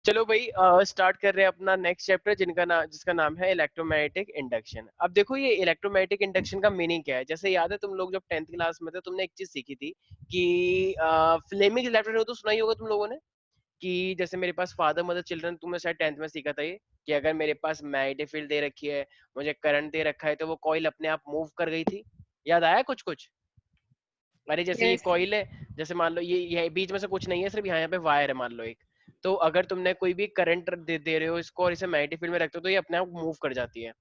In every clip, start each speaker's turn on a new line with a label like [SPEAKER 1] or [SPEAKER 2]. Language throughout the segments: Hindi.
[SPEAKER 1] चलो भाई स्टार्ट कर रहे हैं अपना नेक्स्ट चैप्टर जिसका नाम है इलेक्ट्रोमैग्नेटिक इंडक्शन। अब देखो ये इलेक्ट्रोमैग्नेटिक इंडक्शन का मीनिंग क्या है। जैसे याद है तुम लोग जब 10th क्लास में थे तुमने एक चीज सीखी थी कि फ्लेमिंग इलेक्ट्रॉन तो सुना ही होगा तुम लोगों ने कि जैसे मेरे पास फादर मदर चिल्ड्रन, तुमने शायद 10th में सीखा था ये कि अगर मेरे पास मैग्नेटिक फील्ड दे रखी है, मुझे करंट दे रखा है, तो वो कॉइल अपने आप मूव कर गई थी। याद आया कुछ कुछ? अरे जैसे ये
[SPEAKER 2] यस।
[SPEAKER 1] कॉइल है, जैसे मान लो ये बीच में से कुछ नहीं है, सिर्फ यहाँ पे वायर है मान लो एक। तो अगर तुमने कोई भी करंट दे रहे हो इसको और इसे मैग्नेटिक फील्ड में रखते हो तो ये अपने आप मूव कर जाती है।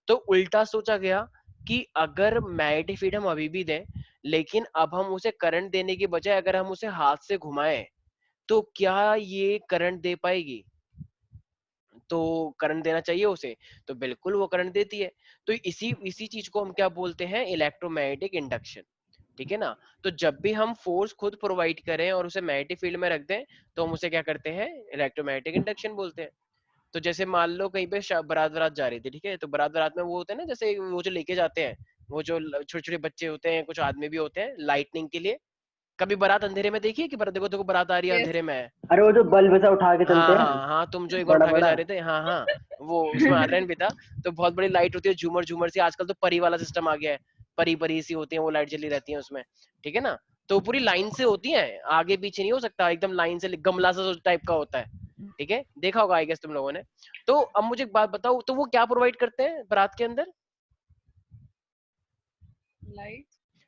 [SPEAKER 1] तो उल्टा सोचा गया कि अगर मैग्नेटिक फील्ड हम अभी भी दें, लेकिन अब हम उसे करंट देने की बजाय अगर हम उसे हाथ से घुमाएं तो क्या ये करंट दे पाएगी? तो करंट देना चाहिए उसे, तो बिल्कुल वो करंट देती है। तो इसी इसी चीज को हम क्या बोलते हैं? Electromagnetic induction. ठीक है ना? तो जब भी हम फोर्स खुद प्रोवाइड करें और उसे मैग्नेटिक फील्ड में रख दें तो हम उसे क्या करते हैं? इलेक्ट्रोमैग्नेटिक इंडक्शन बोलते हैं। तो जैसे मान लो कहीं पे बारात बारात जा रही थी, ठीक है, तो बारात बारात में वो होते हैं ना, जैसे वो जो लेके जाते हैं, वो जो छोटे छोटे बच्चे होते हैं, कुछ आदमी भी होते हैं लाइटनिंग के लिए। कभी बारात अंधेरे में देखी है कि देखो देखो बारात आ रही है
[SPEAKER 2] यस।
[SPEAKER 1] अंधेरे में है।
[SPEAKER 3] अरे वो जो बल्ब सा उठा के चलते
[SPEAKER 1] हाँ
[SPEAKER 3] हैं,
[SPEAKER 1] हाँ हाँ, तुम जो एक बार
[SPEAKER 3] बड़ा
[SPEAKER 1] उठा के
[SPEAKER 3] बड़ा।
[SPEAKER 1] जा रहे थे, हाँ हाँ, वो उसमें आर्यन भी था। तो बहुत बड़ी लाइट होती है, झूमर झूमर सी, आजकल तो परी वाला सिस्टम आ गया है, परी परी सी होती है वो, लाइट जली रहती है उसमें। ठीक है ना? तो पूरी लाइन से होती है, आगे पीछे नहीं हो सकता, एकदम लाइन से, गमला सा टाइप का होता है। ठीक है, देखा होगा आई गेस तुम लोगों ने। तो अब मुझे एक बात बताओ, तो वो क्या प्रोवाइड करते हैं बारात के अंदर?
[SPEAKER 2] लाइट।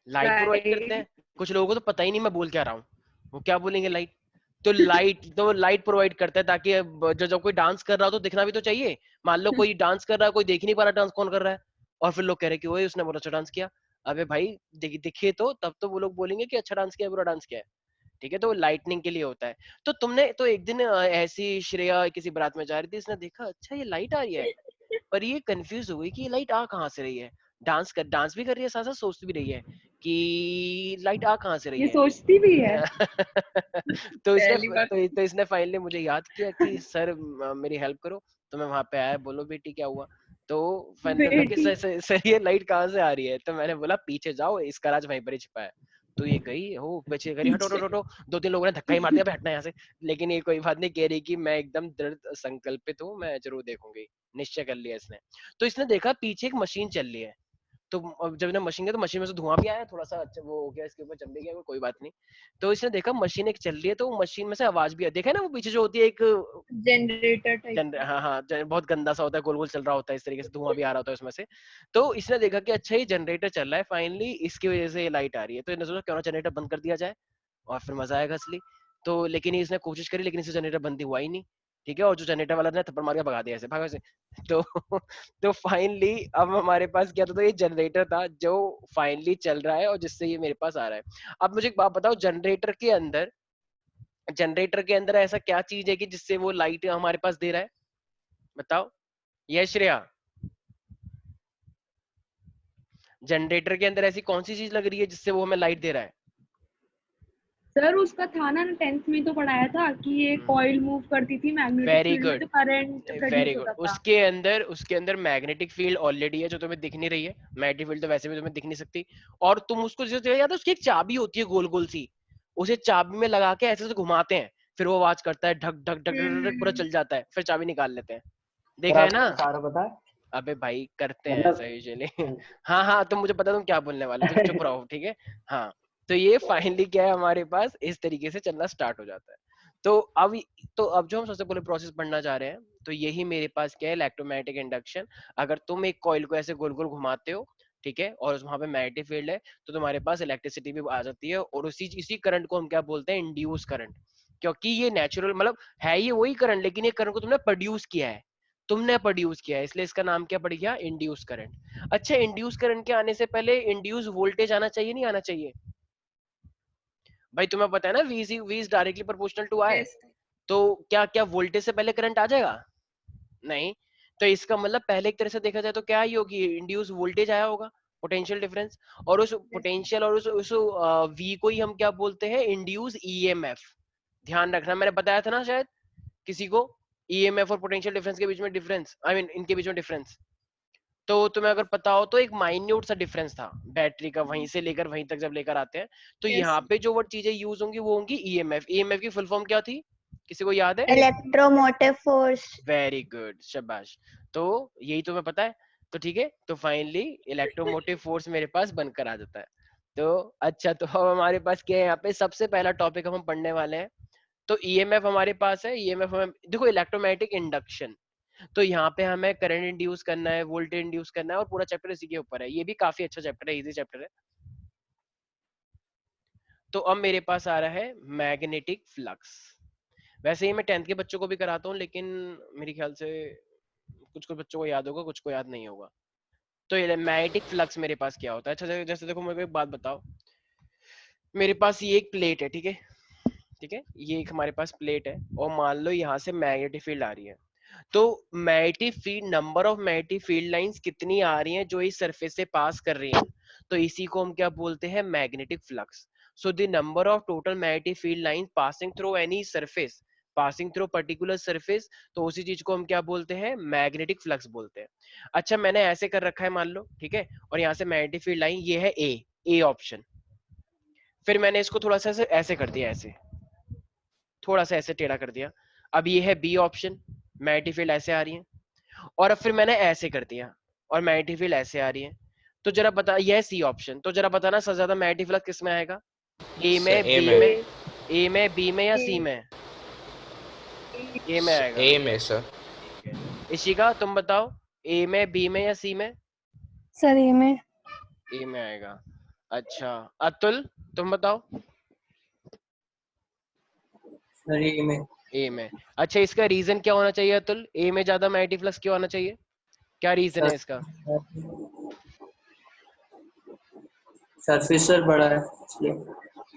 [SPEAKER 1] लाइट प्रोवाइड करते हैं।
[SPEAKER 2] लाइट।
[SPEAKER 1] कुछ लोगों को तो पता ही नहीं मैं बोल क्या रहा हूँ, वो क्या बोलेंगे? लाइट। तो लाइट प्रोवाइड करता है ताकि जब कोई डांस कर रहा हो तो दिखना भी तो चाहिए। मान लो कोई डांस कर रहा है, कोई देख ही नहीं पा रहा डांस कौन कर रहा है, और फिर लोग कह रहे हैं कि ओए उसने बहुत अच्छा डांस किया। अबे भाई दिखे तो तब तो वो लोग बोलेंगे कि अच्छा डांस किया बुरा डांस किया है। ठीक है, तो लाइटनिंग के लिए होता है। तो तुमने तो एक दिन ऐसी श्रेया किसी बारात में जा रही थी, इसने देखा अच्छा ये लाइट आ रही है, पर ये कंफ्यूज हो गई कि ये लाइट आ कहाँ से रही है। डांस भी कर रही है, साथ साथ सोच भी रही है कि लाइट आ कहाँ से रही
[SPEAKER 2] ये
[SPEAKER 1] है।
[SPEAKER 2] सोचती भी है। पहली बार।
[SPEAKER 1] तो इसने फाइनली मुझे याद किया कि सर मेरी हेल्प करो। तो मैं वहां पे आया, बोलो बेटी क्या हुआ? तो फाइनली बोला कि
[SPEAKER 2] बेटी।
[SPEAKER 1] सर ये लाइट कहाँ से आ रही है? तो मैंने बोला पीछे जाओ, इसका राज वहीं पर ही छिपा है। तो ये गई हो पीछे, करी हटो हटो
[SPEAKER 2] पीछे।
[SPEAKER 1] हटो। दो तीन लोगों ने धक्का ही मार दिया, हटना यहाँ से। लेकिन ये कोई बात नहीं, कह रही कि मैं एकदम दृढ़ संकल्पित हूँ, मैं जरूर देखूंगी। निश्चय कर लिया इसने। तो इसने देखा पीछे एक मशीन चल रही है। तो अब जब मैंने मशीन किया तो मशीन में से धुआं भी आया थोड़ा सा, अच्छा वो हो गया, इसके ऊपर चल भी गया, कोई बात नहीं। तो इसने देखा मशीन एक चल रही है, तो मशीन में से आवाज भी है, देखा है ना वो पीछे जो होती है एक
[SPEAKER 2] जनरेटर टाइप का।
[SPEAKER 1] हाँ हाँ, बहुत गंदा सा होता है, गोल गोल चल रहा होता है, इस तरीके से धुआं भी आ रहा होता है उसमें से। तो इसने देखा कि अच्छा ये जनरेटर चल रहा है, फाइनली इसकी वजह से ये लाइट आ रही है। तो इसने सोचा क्यों ना जनरेटर बंद कर दिया जाए, और फिर मजा आएगा असली। तो लेकिन इसने कोशिश करी, लेकिन इससे जनरेटर बंद ही हुआ ही नहीं। ठीक है, और जो जनरेटर वाला ने थप्पड़ मार के भगा दिया ऐसे, भागो ऐसे। तो तो फाइनली अब हमारे पास क्या था, तो ये जनरेटर था जो फाइनली चल रहा है और जिससे ये मेरे पास आ रहा है। अब मुझे एक बात बताओ, जनरेटर के अंदर ऐसा क्या चीज है कि जिससे वो लाइट हमारे पास दे रहा है? बताओ। यह श्रेया, जनरेटर के अंदर ऐसी कौन सी चीज लग रही है जिससे वो हमें लाइट दे रहा है?
[SPEAKER 2] सर उसका था ना, 10th में तो पढ़ाया था कि ये कॉइल मूव करती थी मैग्नेटिक
[SPEAKER 1] वेरी
[SPEAKER 2] फील्ड में,
[SPEAKER 1] गुड,
[SPEAKER 2] तो करंट
[SPEAKER 1] वेरी
[SPEAKER 2] प्रोड्यूस
[SPEAKER 1] गुड।
[SPEAKER 2] होता था।
[SPEAKER 1] उसके अंदर मैग्नेटिक फील्ड ऑलरेडी है जो तुम्हें दिख नहीं रही है। मैग्नेटिक फील्ड तो वैसे भी तुम्हें दिख नहीं सकती। और तुम उसको जो याद है, उसकी एक चाबी होती है गोल गोल सी, उसे चाबी में लगा के ऐसे ऐसे घुमाते हैं, फिर वो आवाज करता है, ढक ढक ढक ढक ढक, पूरा
[SPEAKER 2] हम्म।
[SPEAKER 1] चल जाता है, फिर चाबी निकाल लेते हैं।
[SPEAKER 3] सर
[SPEAKER 1] देखा है ना?
[SPEAKER 3] आपको इशारा पता है?
[SPEAKER 1] अबे भाई करते हैं ऐसा
[SPEAKER 3] मतलब
[SPEAKER 1] यूजुअली। हाँ हाँ, तुम मुझे पता है तुम क्या बोलने वाले हो, तुम चुप रहो, ठीक है? हाँ। तो ये फाइनली क्या है, हमारे पास इस तरीके से चलना स्टार्ट हो जाता है। तो अब जो हम सबसे पहले प्रोसेस पढ़ना चाह रहे हैं, तो यही मेरे पास क्या है, इलेक्ट्रोमैग्नेटिक इंडक्शन। अगर तुम एक कॉइल को ऐसे गोल गोल घुमाते हो, ठीक है, और वहां पे मैग्नेटिक फील्ड है, तो तुम्हारे पास इलेक्ट्रिसिटी भी आ जाती है, और इसी करंट को हम क्या बोलते हैं? Induce current. क्योंकि ये नेचुरल, मतलब है ये वही करंट, लेकिन ये करंट को तुमने प्रोड्यूस किया है, इसलिए इसका नाम क्या पड़ गया? Induce current. अच्छा, इंड्यूस करंट के आने से पहले इंड्यूस वोल्टेज आना चाहिए नहीं आना चाहिए? भाई तुम्हें पता है ना, V is directly proportional to I.
[SPEAKER 2] Yes.
[SPEAKER 1] तो क्या क्या वोल्टेज से पहले करंट आ जाएगा? नहीं। तो इसका मतलब पहले एक तरह से देखा जाए तो क्या ही होगी, इंड्यूस वोल्टेज आया होगा, पोटेंशियल डिफरेंस। और उस
[SPEAKER 2] यस।
[SPEAKER 1] पोटेंशियल और उस वी को ही हम क्या बोलते हैं? Induce EMF. ध्यान रखना, मैंने बताया था ना शायद किसी को, ईएमएफ और पोटेंशियल डिफरेंस के बीच में डिफरेंस, आई मीन इनके बीच में डिफरेंस। तो तुम्हें अगर पता हो तो एक माइन्यूट सा डिफरेंस था बैटरी का, वहीं से लेकर वहीं तक जब लेकर आते हैं। तो
[SPEAKER 2] यस।
[SPEAKER 1] यहाँ पे जो वर्ड चीजें यूज होंगी वो होंगी ईएमएफ। ईएमएफ की फुल फॉर्म क्या थी? किसी को याद है?
[SPEAKER 4] Electromotive force.
[SPEAKER 1] वेरी गुड, शाबाश। तो यही तुम्हें पता है, तो ठीक है, तो फाइनली इलेक्ट्रोमोटिव फोर्स मेरे पास बनकर आ जाता है। तो अच्छा, तो अब हमारे पास क्या है यहाँ पे, सबसे पहला टॉपिक हम पढ़ने वाले हैं। तो ईएमएफ हमारे पास है, ईएमएफ हमें देखो, इलेक्ट्रोमैग्नेटिक इंडक्शन। तो यहाँ पे हमें करंट इंड्यूस करना है, वोल्टेज इंड्यूस करना है, और पूरा चैप्टर इसी के ऊपर है। ये भी काफी अच्छा चैप्टर है, इजी चैप्टर है। तो अब मेरे पास आ रहा है मैग्नेटिक फ्लक्स। वैसे ही मैं 10th के बच्चों को भी कराता हूँ, लेकिन मेरे ख्याल से कुछ कुछ बच्चों को याद होगा, कुछ को याद नहीं होगा। तो ये मैग्नेटिक फ्लक्स मेरे पास क्या होता है? अच्छा, जैसे देखो, मेरे को एक बात बताओ, मेरे पास ये एक प्लेट है, ठीक है, ठीक है, ये एक हमारे पास प्लेट है, और मान लो यहाँ से मैग्नेटिक फील्ड आ रही है। तो magnetic field, number of magnetic field lines कितनी आ रही हैं जो इस सरफेस से पास कर रही हैं, तो इसी को हम क्या बोलते हैं? Magnetic flux. So the number of total magnetic field lines passing through any surface, passing through particular surface, तो उसी चीज को हम क्या बोलते हैं? मैग्नेटिक फ्लक्स बोलते हैं। अच्छा, मैंने ऐसे कर रखा है मान लो, ठीक है, और यहाँ से मैग्नेटिक फील्ड लाइन ये है ए ऑप्शन। फिर मैंने इसको थोड़ा सा ऐसे कर दिया, ऐसे थोड़ा सा ऐसे टेढ़ा कर दिया। अब ये है बी ऑप्शन, मैग्नेटिक फील्ड ऐसे आ रही है। और अब फिर मैंने ऐसे कर दिया, और मैग्नेटिक फील्ड ऐसे आ रही है। तो जरा बता, यह सी ऑप्शन, तो जरा बताना सबसे ज्यादा मैग्नेटिक फ्लक्स किस में आएगा? ए में, बी में, ए में, बी में, या सी में? ए में आएगा।
[SPEAKER 5] ए में सर।
[SPEAKER 1] इशिका तुम बताओ, ए में, बी में, या सी में?
[SPEAKER 4] सर ए में।
[SPEAKER 1] ए में आएगा। अच्छा, अतुल तुम बताओ।
[SPEAKER 3] सर ए में।
[SPEAKER 1] ए में। अच्छा, इसका रीजन क्या होना चाहिए अतुल? ए में ज्यादा मैग्नेटिक फ्लक्स क्यों आना चाहिए? क्या रीजन है इसका?
[SPEAKER 3] सरफेस सर बड़ा है इसलिए।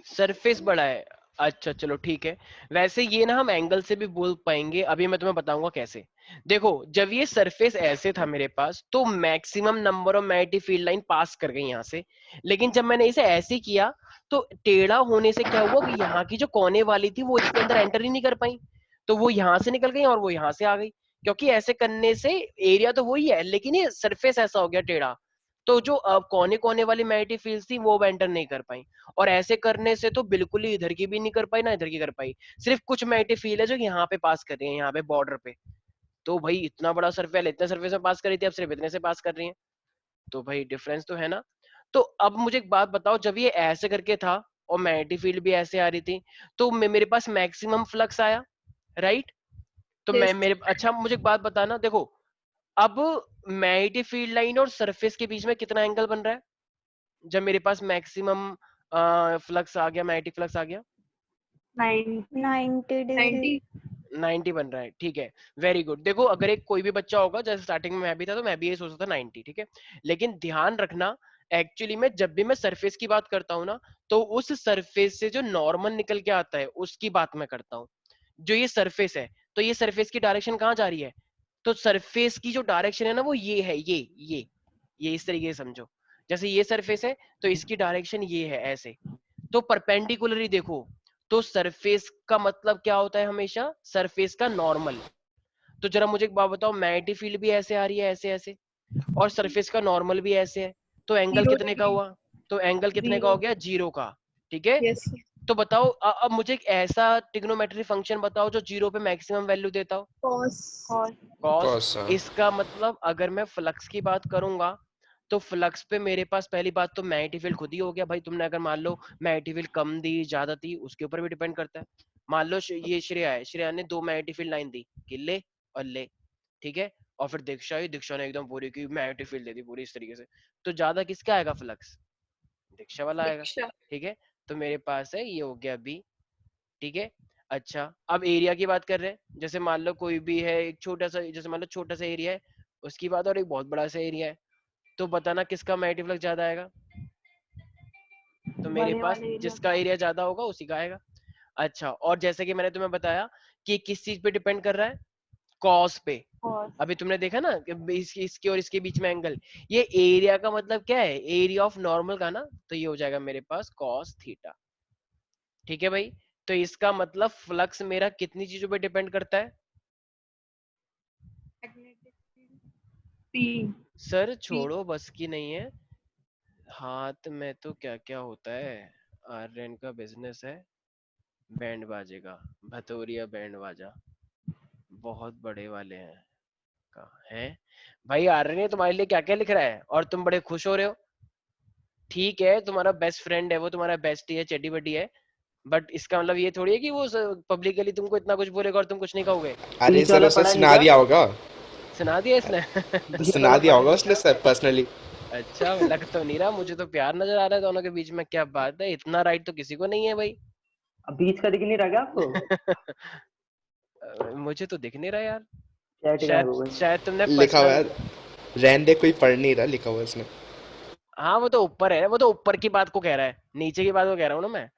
[SPEAKER 1] सरफेस बड़ा है। अच्छा चलो ठीक है। वैसे ये ना हम एंगल से भी बोल पाएंगे, अभी मैं तुम्हें बताऊंगा कैसे। देखो, जब ये सरफेस ऐसे था मेरे पास, तो maximum number of magnetic field line pass कर गई यहाँ से। लेकिन जब मैंने इसे ऐसे किया, तो टेढ़ा होने से क्या हुआ कि यहाँ की जो कोने वाली थी वो इसके अंदर एंटर ही नहीं कर पाई, तो वो यहाँ से निकल गई और वो यहाँ से आ गई। क्योंकि ऐसे करने से एरिया तो वही है, लेकिन ये सरफेस ऐसा हो गया टेढ़ा, तो जो कोने कोने वाली मैग्नेटिक फील्ड थी वो एंटर नहीं कर पाई। और ऐसे करने से तो बिल्कुल ही इधर की भी नहीं कर पाई ना इधर की कर पाई। सिर्फ कुछ मैग्नेटिक फील्ड है जो यहाँ पे पास कर रही है, यहाँ पे बॉर्डर पे। तो भाई इतना बड़ा सरफेस, इतने सरफेस में पास कर रही थी, अब सिर्फ इतने से पास कर रही है, तो भाई डिफरेंस तो है ना। तो अब मुझे एक बात बताओ, जब ये ऐसे करके था और मैग्नेटिक फील्ड भी ऐसे आ रही थी, तो मेरे पास मैक्सिमम फ्लक्स आया, राइट? तो मैं मेरे अच्छा मुझे एक बात बताना, देखो अब मैग्नेटिक फील्ड लाइन और सरफेस के बीच में कितना एंगल बन रहा है जब मेरे पास मैक्सिमम फ्लक्स आ गया, मैग्नेटिक फ्लक्स आ गया?
[SPEAKER 4] 90 डिग्री।
[SPEAKER 1] 90 बन रहा है, ठीक है, वेरी गुड। देखो, अगर एक कोई भी बच्चा होगा, जैसे स्टार्टिंग में मैं भी था, तो मैं भी ये सोचता था 90, ठीक है। लेकिन ध्यान रखना, एक्चुअली में जब भी मैं सरफेस की बात करता हूँ ना, तो उस सरफेस से जो नॉर्मल निकल के आता है उसकी बात मैं करता हूँ। जो ये सरफेस है, तो ये सरफेस की डायरेक्शन कहाँ जा रही है? तो सरफेस की जो डायरेक्शन है ना, वो ये है, ये इस तरीके से समझो। जैसे ये सरफेस है, तो इसकी डायरेक्शन ये है, ऐसे। तो परपेंडिकुलरली देखो, तो सरफेस का मतलब क्या होता है? हमेशा सरफेस का नॉर्मल। तो जरा मुझे एक बात बताओ, मैग्नेटिक फील्ड भी ऐसे आ रही है, ऐसे ऐसे, और सरफेस का नॉर्मल भी ऐसे है, तो एंगल कितने का हुआ? तो एंगल कितने का हो गया? 0 का, ठीक है। तो बताओ, अब मुझे एक ऐसा ट्रिग्नोमेट्री फंक्शन बताओ जो 0 पे मैक्सिमम वैल्यू देता हो। कॉस। इसका मतलब अगर मैं फ्लक्स की बात करूंगा, तो फ्लक्स पे मेरे पास पहली बात तो मैग्नेटिक फील्ड खुद ही हो गया भाई। तुमने अगर मान लो मैग्नेटिक फील्ड कम दी, ज्यादा दी, उसके ऊपर भी डिपेंड करता है। मान लो ये श्रेया है, श्रेया ने 2 मैग्नेटिक फील्ड लाइन दी कि ले और ले, ठीक है। और फिर दीक्षा ने एकदम पूरी की मैग्नेटिक फील्ड दे दी पूरी इस तरीके से, तो ज्यादा किसका आएगा फ्लक्स? दीक्षा वाला आएगा, ठीक है। तो मेरे पास है, ये हो गया बी, ठीक है। अच्छा, अब एरिया की बात कर रहे हैं। जैसे मान लो कोई भी है एक छोटा सा, जैसे मान लो छोटा सा एरिया है उसकी बात, और एक बहुत बड़ा सा एरिया है, तो बताना किसका मैग्नेटिक फ्लक्स ज्यादा आएगा? तो मेरे पास जिसका एरिया ज्यादा होगा उसी का आएगा। अच्छा, और जैसे कि मैंने तुम्हें बताया कि किस चीज पे डिपेंड कर रहा है? कॉस पे। अभी तुमने देखा ना कि इसके और इसके बीच में एंगल, ये एरिया का मतलब क्या है? एरिया ऑफ नॉर्मल का ना, तो ये हो जाएगा मेरे पास कॉस थीटा, ठीक है भाई। तो इसका मतलब फ्लक्स मेरा कितनी चीजों पे डिपेंड करता है? सर छोड़ो, बस की नहीं है। हाथ में तो क्या क्या होता है, आर्यन का बिजनेस है। बैंड बाजेगा, भतोरिया बैंड बाजा, बहुत बड़े वाले हैं का है। भाई आर्यन तुम्हारे लिए क्या क्या लिख रहा है और तुम बड़े खुश हो रहे हो। ठीक है तुम्हारा बेस्ट फ्रेंड है वो, तुम्हारा बेस्ट है, चड्डी बड्डी है, बट इसका मतलब ये थोड़ी है कि वो पब्लिकली तुमको इतना कुछ बोलेगा और तुम कुछ नहीं कहोगे।
[SPEAKER 5] अरे
[SPEAKER 3] बीच
[SPEAKER 5] सर
[SPEAKER 3] वाला
[SPEAKER 5] उसने
[SPEAKER 3] पढ़ा नहीं
[SPEAKER 5] सुना
[SPEAKER 3] क्या?
[SPEAKER 5] दिया होगा,
[SPEAKER 1] सुना दिया इसने
[SPEAKER 3] बीच
[SPEAKER 5] सुना
[SPEAKER 3] वाला
[SPEAKER 5] दिया
[SPEAKER 3] पढ़ा
[SPEAKER 5] होगा
[SPEAKER 3] नहीं
[SPEAKER 5] उसने
[SPEAKER 3] क्या?
[SPEAKER 5] Sir personally.
[SPEAKER 1] अच्छा लग तो नहीं रहा, मुझे तो प्यार नजर आ रहा है दोनों के बीच में। क्या बात है, इतना राइट तो किसी को नहीं है भाई
[SPEAKER 3] अब बीच का दिख नहीं रहा क्या आपको?
[SPEAKER 1] मुझे तो दिख नहीं रहा यार।
[SPEAKER 3] क्या टिका है
[SPEAKER 1] शायद
[SPEAKER 3] वो?
[SPEAKER 1] शायद तुमने
[SPEAKER 5] लिखा हुआ
[SPEAKER 1] पर्सनल।
[SPEAKER 5] है, रहने दे कोई पढ़ नहीं रहा, लिखा हुआ है उसने।
[SPEAKER 1] हाँ वो तो ऊपर है, वो तो ऊपर की बात को कह रहा है, नीचे की बात को कह रहा हूँ ना मैं।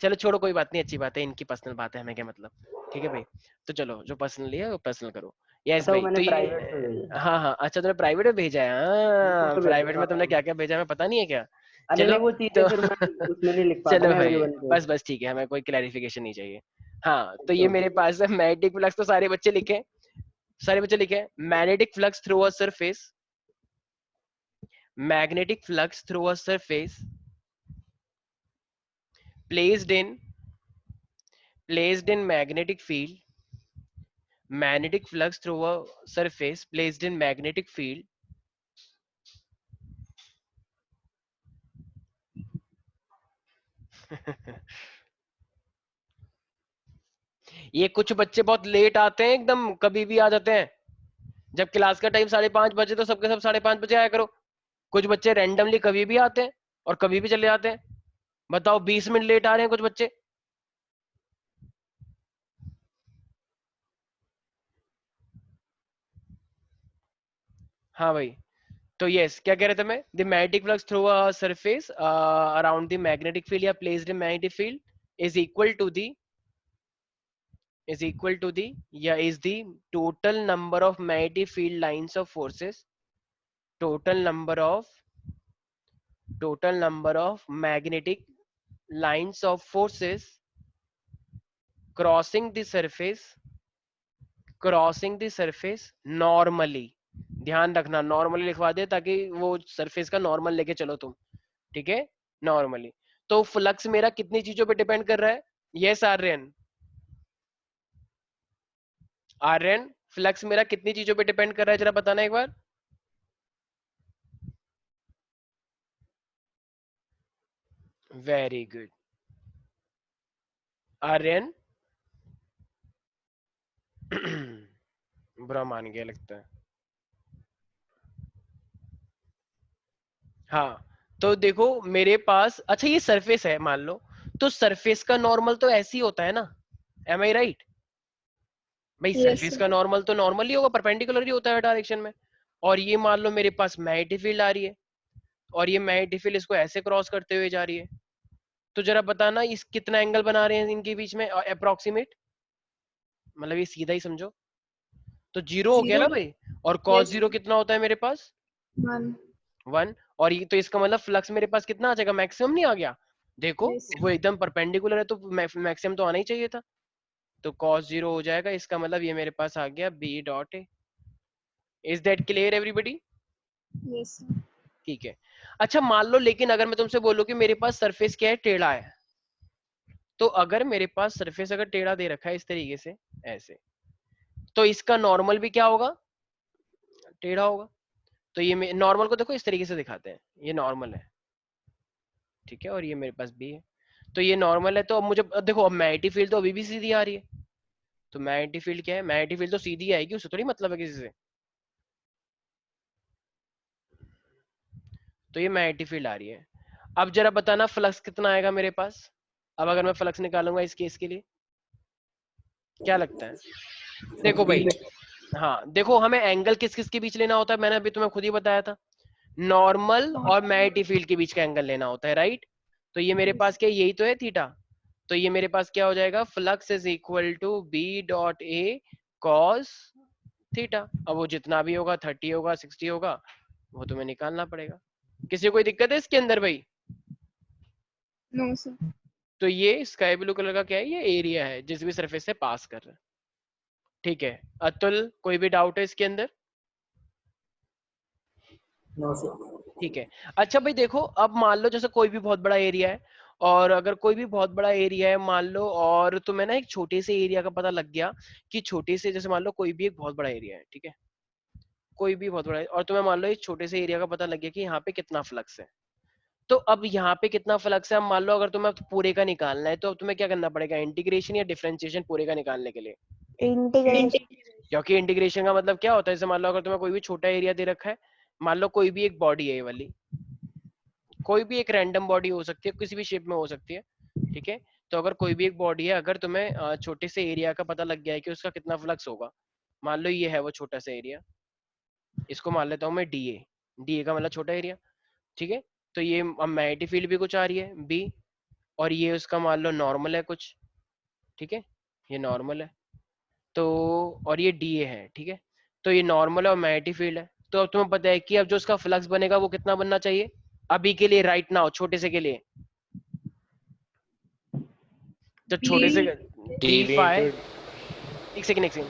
[SPEAKER 1] चलो छोड़ो कोई बात नहीं, अच्छी बात है, इनकी पर्सनल बात है, हमें क्या मतलब। ठीक है भाई, तो चलो जो पर्सनली है वो पर्सनल करो। यस
[SPEAKER 3] अच्छा वो
[SPEAKER 1] भाई
[SPEAKER 3] मैंने
[SPEAKER 1] तो
[SPEAKER 3] प्राइवेट में
[SPEAKER 1] ये
[SPEAKER 3] भेजा,
[SPEAKER 1] हाँ हाँ अच्छा तुमने प्राइवेट में भेजा है।
[SPEAKER 3] ग्रुप
[SPEAKER 1] हाँ
[SPEAKER 3] पे भेजा
[SPEAKER 1] प्राइवेट
[SPEAKER 3] था।
[SPEAKER 1] में तुमने क्या क्या भेजा हमें पता नहीं है क्या।
[SPEAKER 3] अरे
[SPEAKER 1] चलो
[SPEAKER 3] नहीं वो चीजें
[SPEAKER 1] तो
[SPEAKER 3] फिर मैं उसमें नहीं लिख पाता
[SPEAKER 1] चलो
[SPEAKER 3] ना
[SPEAKER 1] भाई
[SPEAKER 3] अवेलेबल पे।
[SPEAKER 1] बस बस ठीक है, हमें कोई क्लैरिफिकेशन नहीं चाहिए। हाँ तो ये
[SPEAKER 3] तो
[SPEAKER 1] मेरे पास है मैग्नेटिक फ्लक्स, तो सारे बच्चे लिखे, सारे बच्चे लिखे magnetic flux through a surface, magnetic flux through a surface placed in magnetic field, magnetic flux through a surface placed in magnetic field ये कुछ बच्चे बहुत लेट आते हैं, एकदम कभी भी आ जाते हैं। जब क्लास का टाइम 5:30 बजे तो सबके सब 5:30 बजे आया करो। कुछ बच्चे रैंडमली कभी भी आते हैं और कभी भी चले जाते हैं। बताओ 20 मिनट लेट आ रहे हैं कुछ बच्चे। हाँ भाई तो यस क्या कह रहे थे मैं, the magnetic flux through a surface around the magnetic field या placed in magnetic field is equal to the या is the total number of magnetic field lines of forces, total number of magnetic lines of forces crossing the surface normally। ध्यान रखना नॉर्मली लिखवा दे ताकि वो सरफेस का नॉर्मल लेके चलो तुम। ठीक है नॉर्मली। तो फ्लक्स मेरा कितनी चीजों पे डिपेंड कर रहा है। यस आर्यन फ्लक्स मेरा कितनी चीजों पे डिपेंड कर रहा है जरा बताना एक बार। वेरी गुड आर्यन बुरा मान गया लगता है। हाँ तो देखो मेरे पास, अच्छा ये सरफेस है मान लो, तो सरफेस का नॉर्मल तो ऐसे ही होता है ना, एम आई राइट। भाई
[SPEAKER 4] Yes,
[SPEAKER 1] सरफेस
[SPEAKER 4] sir.
[SPEAKER 1] का नॉर्मल तो नॉर्मल ही होगा, परपेंडिकुलर ही होता है डायरेक्शन में। और ये मान लो मेरे पास मैग्नेटिक फील्ड आ रही है और ये मैग्नेटिक फील्ड इसको ऐसे क्रॉस करते हुए जा रही है। तो जरा बताना इस कितना एंगल बना रहे हैं इनके बीच में अप्रोक्सीमेट, मतलब ये सीधा ही समझो। तो जीरो हो गया ना
[SPEAKER 2] 0.
[SPEAKER 1] भाई। और कॉस
[SPEAKER 2] Yes.
[SPEAKER 1] जीरो कितना होता है मेरे पास
[SPEAKER 2] 1.
[SPEAKER 1] 1। और ये तो इसका मतलब फ्लक्स मेरे पास कितना आ जाएगा, मैक्सिमम नहीं आ गया। देखो
[SPEAKER 2] Yes.
[SPEAKER 1] वो एकदम परपेंडिकुलर है तो मैक्सिमम तो आना ही चाहिए था। तो cos 0 हो जाएगा, इसका मतलब ये मेरे पास आ गया b dot A. Is that clear everybody.
[SPEAKER 2] Yes.
[SPEAKER 1] ठीक है। अच्छा मान लो लेकिन अगर मैं तुमसे बोलूं कि मेरे पास सरफेस क्या है, टेढ़ा है। तो अगर मेरे पास सरफेस अगर टेढ़ा दे रखा है इस तरीके से ऐसे, तो इसका नॉर्मल भी क्या होगा, टेढ़ा होगा। तो ये नॉर्मल को देखो इस तरीके से दिखाते हैं, ये नॉर्मल है ठीक है, और ये मेरे पास बी है। तो ये नॉर्मल है, तो अब मुझे अब देखो अब मैग्नेटिक फील्ड तो अभी भी सीधी आ रही है। तो मैग्नेटिक फील्ड क्या है, मैग्नेटिक फील्ड तो सीधी आएगी, उससे थोड़ी मतलब है किसी से। तो ये मैग्नेटिक फील्ड आ रही है। अब जरा बताना फ्लक्स कितना आएगा मेरे पास। अब अगर मैं फ्लक्स निकालूंगा इस केस के लिए, क्या लगता है। देखो भाई हाँ देखो हमें एंगल किस किस के बीच लेना होता है, मैंने अभी तुम्हें खुद ही बताया था, नॉर्मल और मैग्नेटिक फील्ड के बीच का एंगल लेना होता है राइट। तो ये मेरे पास क्या यही तो है थीटा। तो ये मेरे पास क्या हो जाएगा, flux is equal to B dot A cos theta. अब वो जितना भी होगा 30 होगा 60 होगा वो तुम्हें निकालना पड़ेगा। किसी को कोई दिक्कत है इसके अंदर भाई।
[SPEAKER 2] No, sir.
[SPEAKER 1] तो ये स्काई ब्लू कलर का क्या है, ये एरिया है जिस भी सरफेस से पास कर रहा है। ठीक है अतुल कोई भी डाउट है इसके अंदर।
[SPEAKER 3] No sir.
[SPEAKER 1] ठीक है। अच्छा भाई देखो अब मान लो जैसे कोई भी बहुत बड़ा एरिया है और अगर कोई भी बहुत बड़ा एरिया है मान लो, और तुम्हें ना एक छोटे से एरिया का पता लग गया कि छोटे से, जैसे मान लो कोई भी एक बहुत बड़ा एरिया है, ठीक है, कोई भी बहुत बड़ा है, और तुम्हें मान लो एक छोटे से एरिया का पता लग गया कि यहाँ पे कितना फ्लक्स है। तो अब यहाँ पे कितना फ्लक्स है, अब मान लो अगर तुम्हें पूरे का निकालना है, तो अब तुम्हें क्या करना पड़ेगा, इंटीग्रेशन या डिफरेंशिएशन पूरे का निकालने के लिए?
[SPEAKER 4] इंटीग्रेशन।
[SPEAKER 1] क्योंकि इंटीग्रेशन का मतलब क्या होता है, जैसे मान लो अगर तुम्हें कोई भी छोटा एरिया दे रखा है, मान लो कोई भी एक बॉडी है ये वाली, कोई भी एक रैंडम बॉडी हो सकती है, किसी भी शेप में हो सकती है, ठीक है। तो अगर कोई भी एक बॉडी है, अगर तुम्हें छोटे से एरिया का पता लग गया है कि उसका कितना फ्लक्स होगा, मान लो ये है वो छोटा सा एरिया, इसको मान लेता हूँ मैं डीए, डीए का मतलब छोटा एरिया, ठीक है। तो ये अब मैग्नेटिक फील्ड भी कुछ आ रही है बी, और ये उसका मान लो नॉर्मल है कुछ, ठीक है, ये नॉर्मल है, तो और ये डीए है, ठीक है। तो ये नॉर्मल है और मैग्नेटिक फील्ड है, तो अब तुम्हें पता है कि अब जो उसका फ्लक्स बनेगा वो कितना बनना चाहिए अभी के लिए, राइट नाउ, छोटे से के लिए, तो छोटे से डी
[SPEAKER 5] dv
[SPEAKER 1] फाई,
[SPEAKER 5] into
[SPEAKER 1] एक सेकंड,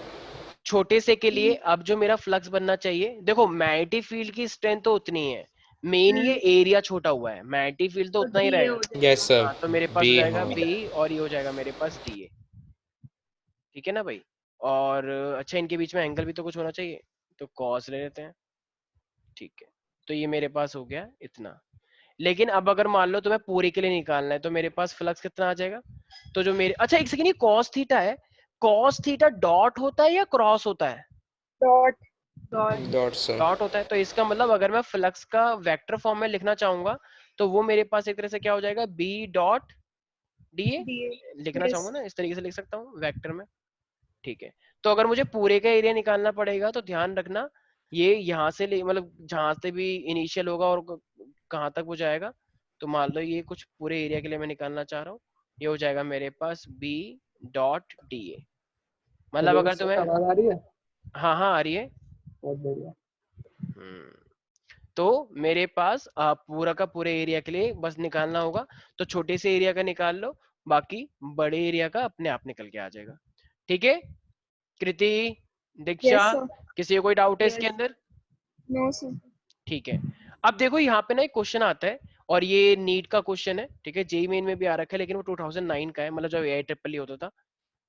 [SPEAKER 1] छोटे से के लिए अब जो मेरा फ्लक्स बनना चाहिए, देखो मैग्नेटिक फील्ड की स्ट्रेंथ तो उतनी है, मेन ये एरिया छोटा हुआ है, मैग्नेटिक फील्ड तो उतना ही रहेगा।
[SPEAKER 5] yes sir
[SPEAKER 1] हाँ, तो मेरे पास हो
[SPEAKER 5] b
[SPEAKER 1] जाएगा
[SPEAKER 5] हाँ
[SPEAKER 1] बी, और ये हो जाएगा मेरे पास डी ए, ठीक है ना भाई। और अच्छा, इनके बीच में एंगल भी तो कुछ होना चाहिए, तो कॉस ले लेते हैं, ठीक है। तो ये मेरे पास हो गया इतना। लेकिन अब अगर मान लो तुम्हें पूरे के लिए निकालना है, तो मेरे पास फ्लक्स कितना आ जाएगा, तो जो मेरे, अच्छा एक सेकंड, ये कॉस थीटा है, कॉस थीटा डॉट होता है या क्रॉस होता है?
[SPEAKER 2] डॉट।
[SPEAKER 5] dot sir
[SPEAKER 1] डॉट होता है, तो इसका मतलब अगर मैं फ्लक्स का वेक्टर फॉर्म में लिखना चाहूंगा, तो वो मेरे पास एक तरह से क्या हो जाएगा, बी डॉट डी ए लिखना चाहूंगा ना, इस तरीके से लिख सकता हूँ वेक्टर में, ठीक है। तो अगर मुझे पूरे का एरिया निकालना पड़ेगा, तो ध्यान रखना ये यहाँ से मतलब जहां से भी इनिशियल होगा और कहाँ तक वो जाएगा, तो मान लो ये कुछ पूरे एरिया के लिए मैं निकालना चाह रहा हूँ, ये हो जाएगा मेरे पास बी डॉट डी ए, मतलब अगर तुम्हें,
[SPEAKER 6] आवाज आ रही है?
[SPEAKER 1] हाँ हाँ आ रही है।
[SPEAKER 6] बहुत बढ़िया।
[SPEAKER 1] तो मेरे पास पूरा का पूरे एरिया के लिए बस निकालना होगा, तो छोटे से एरिया का निकाल लो, बाकी बड़े एरिया का अपने आप निकल के आ जाएगा, ठीक है। कृति, दीक्षा, किसी को कोई डाउट है इसके अंदर?
[SPEAKER 2] No sir.
[SPEAKER 1] ठीक है। अब देखो यहाँ पे ना एक क्वेश्चन आता है, और ये नीट का क्वेश्चन है, ठीक है, जेईई मेन में भी आ रखा है, लेकिन वो 2009 का है, मतलब जब AIEEE होता था,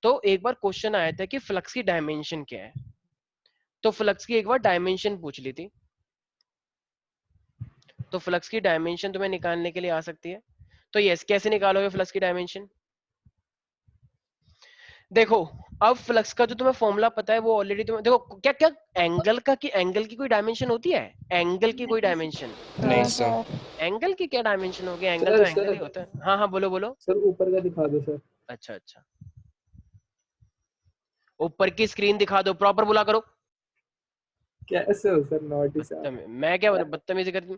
[SPEAKER 1] तो एक बार क्वेश्चन आया था कि फ्लक्स की डायमेंशन क्या है, तो फ्लक्स की एक बार डायमेंशन पूछ ली थी, तो फ्लक्स की डायमेंशन तुम्हें निकालने के लिए आ सकती है, तो यस, कैसे निकालोगे फ्लक्स की डायमेंशन? देखो, अब फ्लक्स का जो तुम्हें फॉर्मूला पता है वो ऑलरेडी तुम्हें, देखो क्या क्या एंगल का, कि एंगल की कोई डायमेंशन होती है, एंगल की कोई डायमेंशन,
[SPEAKER 5] नहीं sir
[SPEAKER 1] एंगल की क्या डायमेंशन होगी, एंगल
[SPEAKER 6] सर
[SPEAKER 1] तो एंगल ही
[SPEAKER 6] सर
[SPEAKER 1] होता है। हाँ हाँ बोलो बोलो।
[SPEAKER 6] सर ऊपर का दिखा दो सर।
[SPEAKER 1] अच्छा अच्छा, ऊपर की स्क्रीन दिखा दो, प्रॉपर बोला करो।
[SPEAKER 6] कैसे हो सर? नॉटी साहब।
[SPEAKER 1] मैं क्या बदतमीजी कर दूं?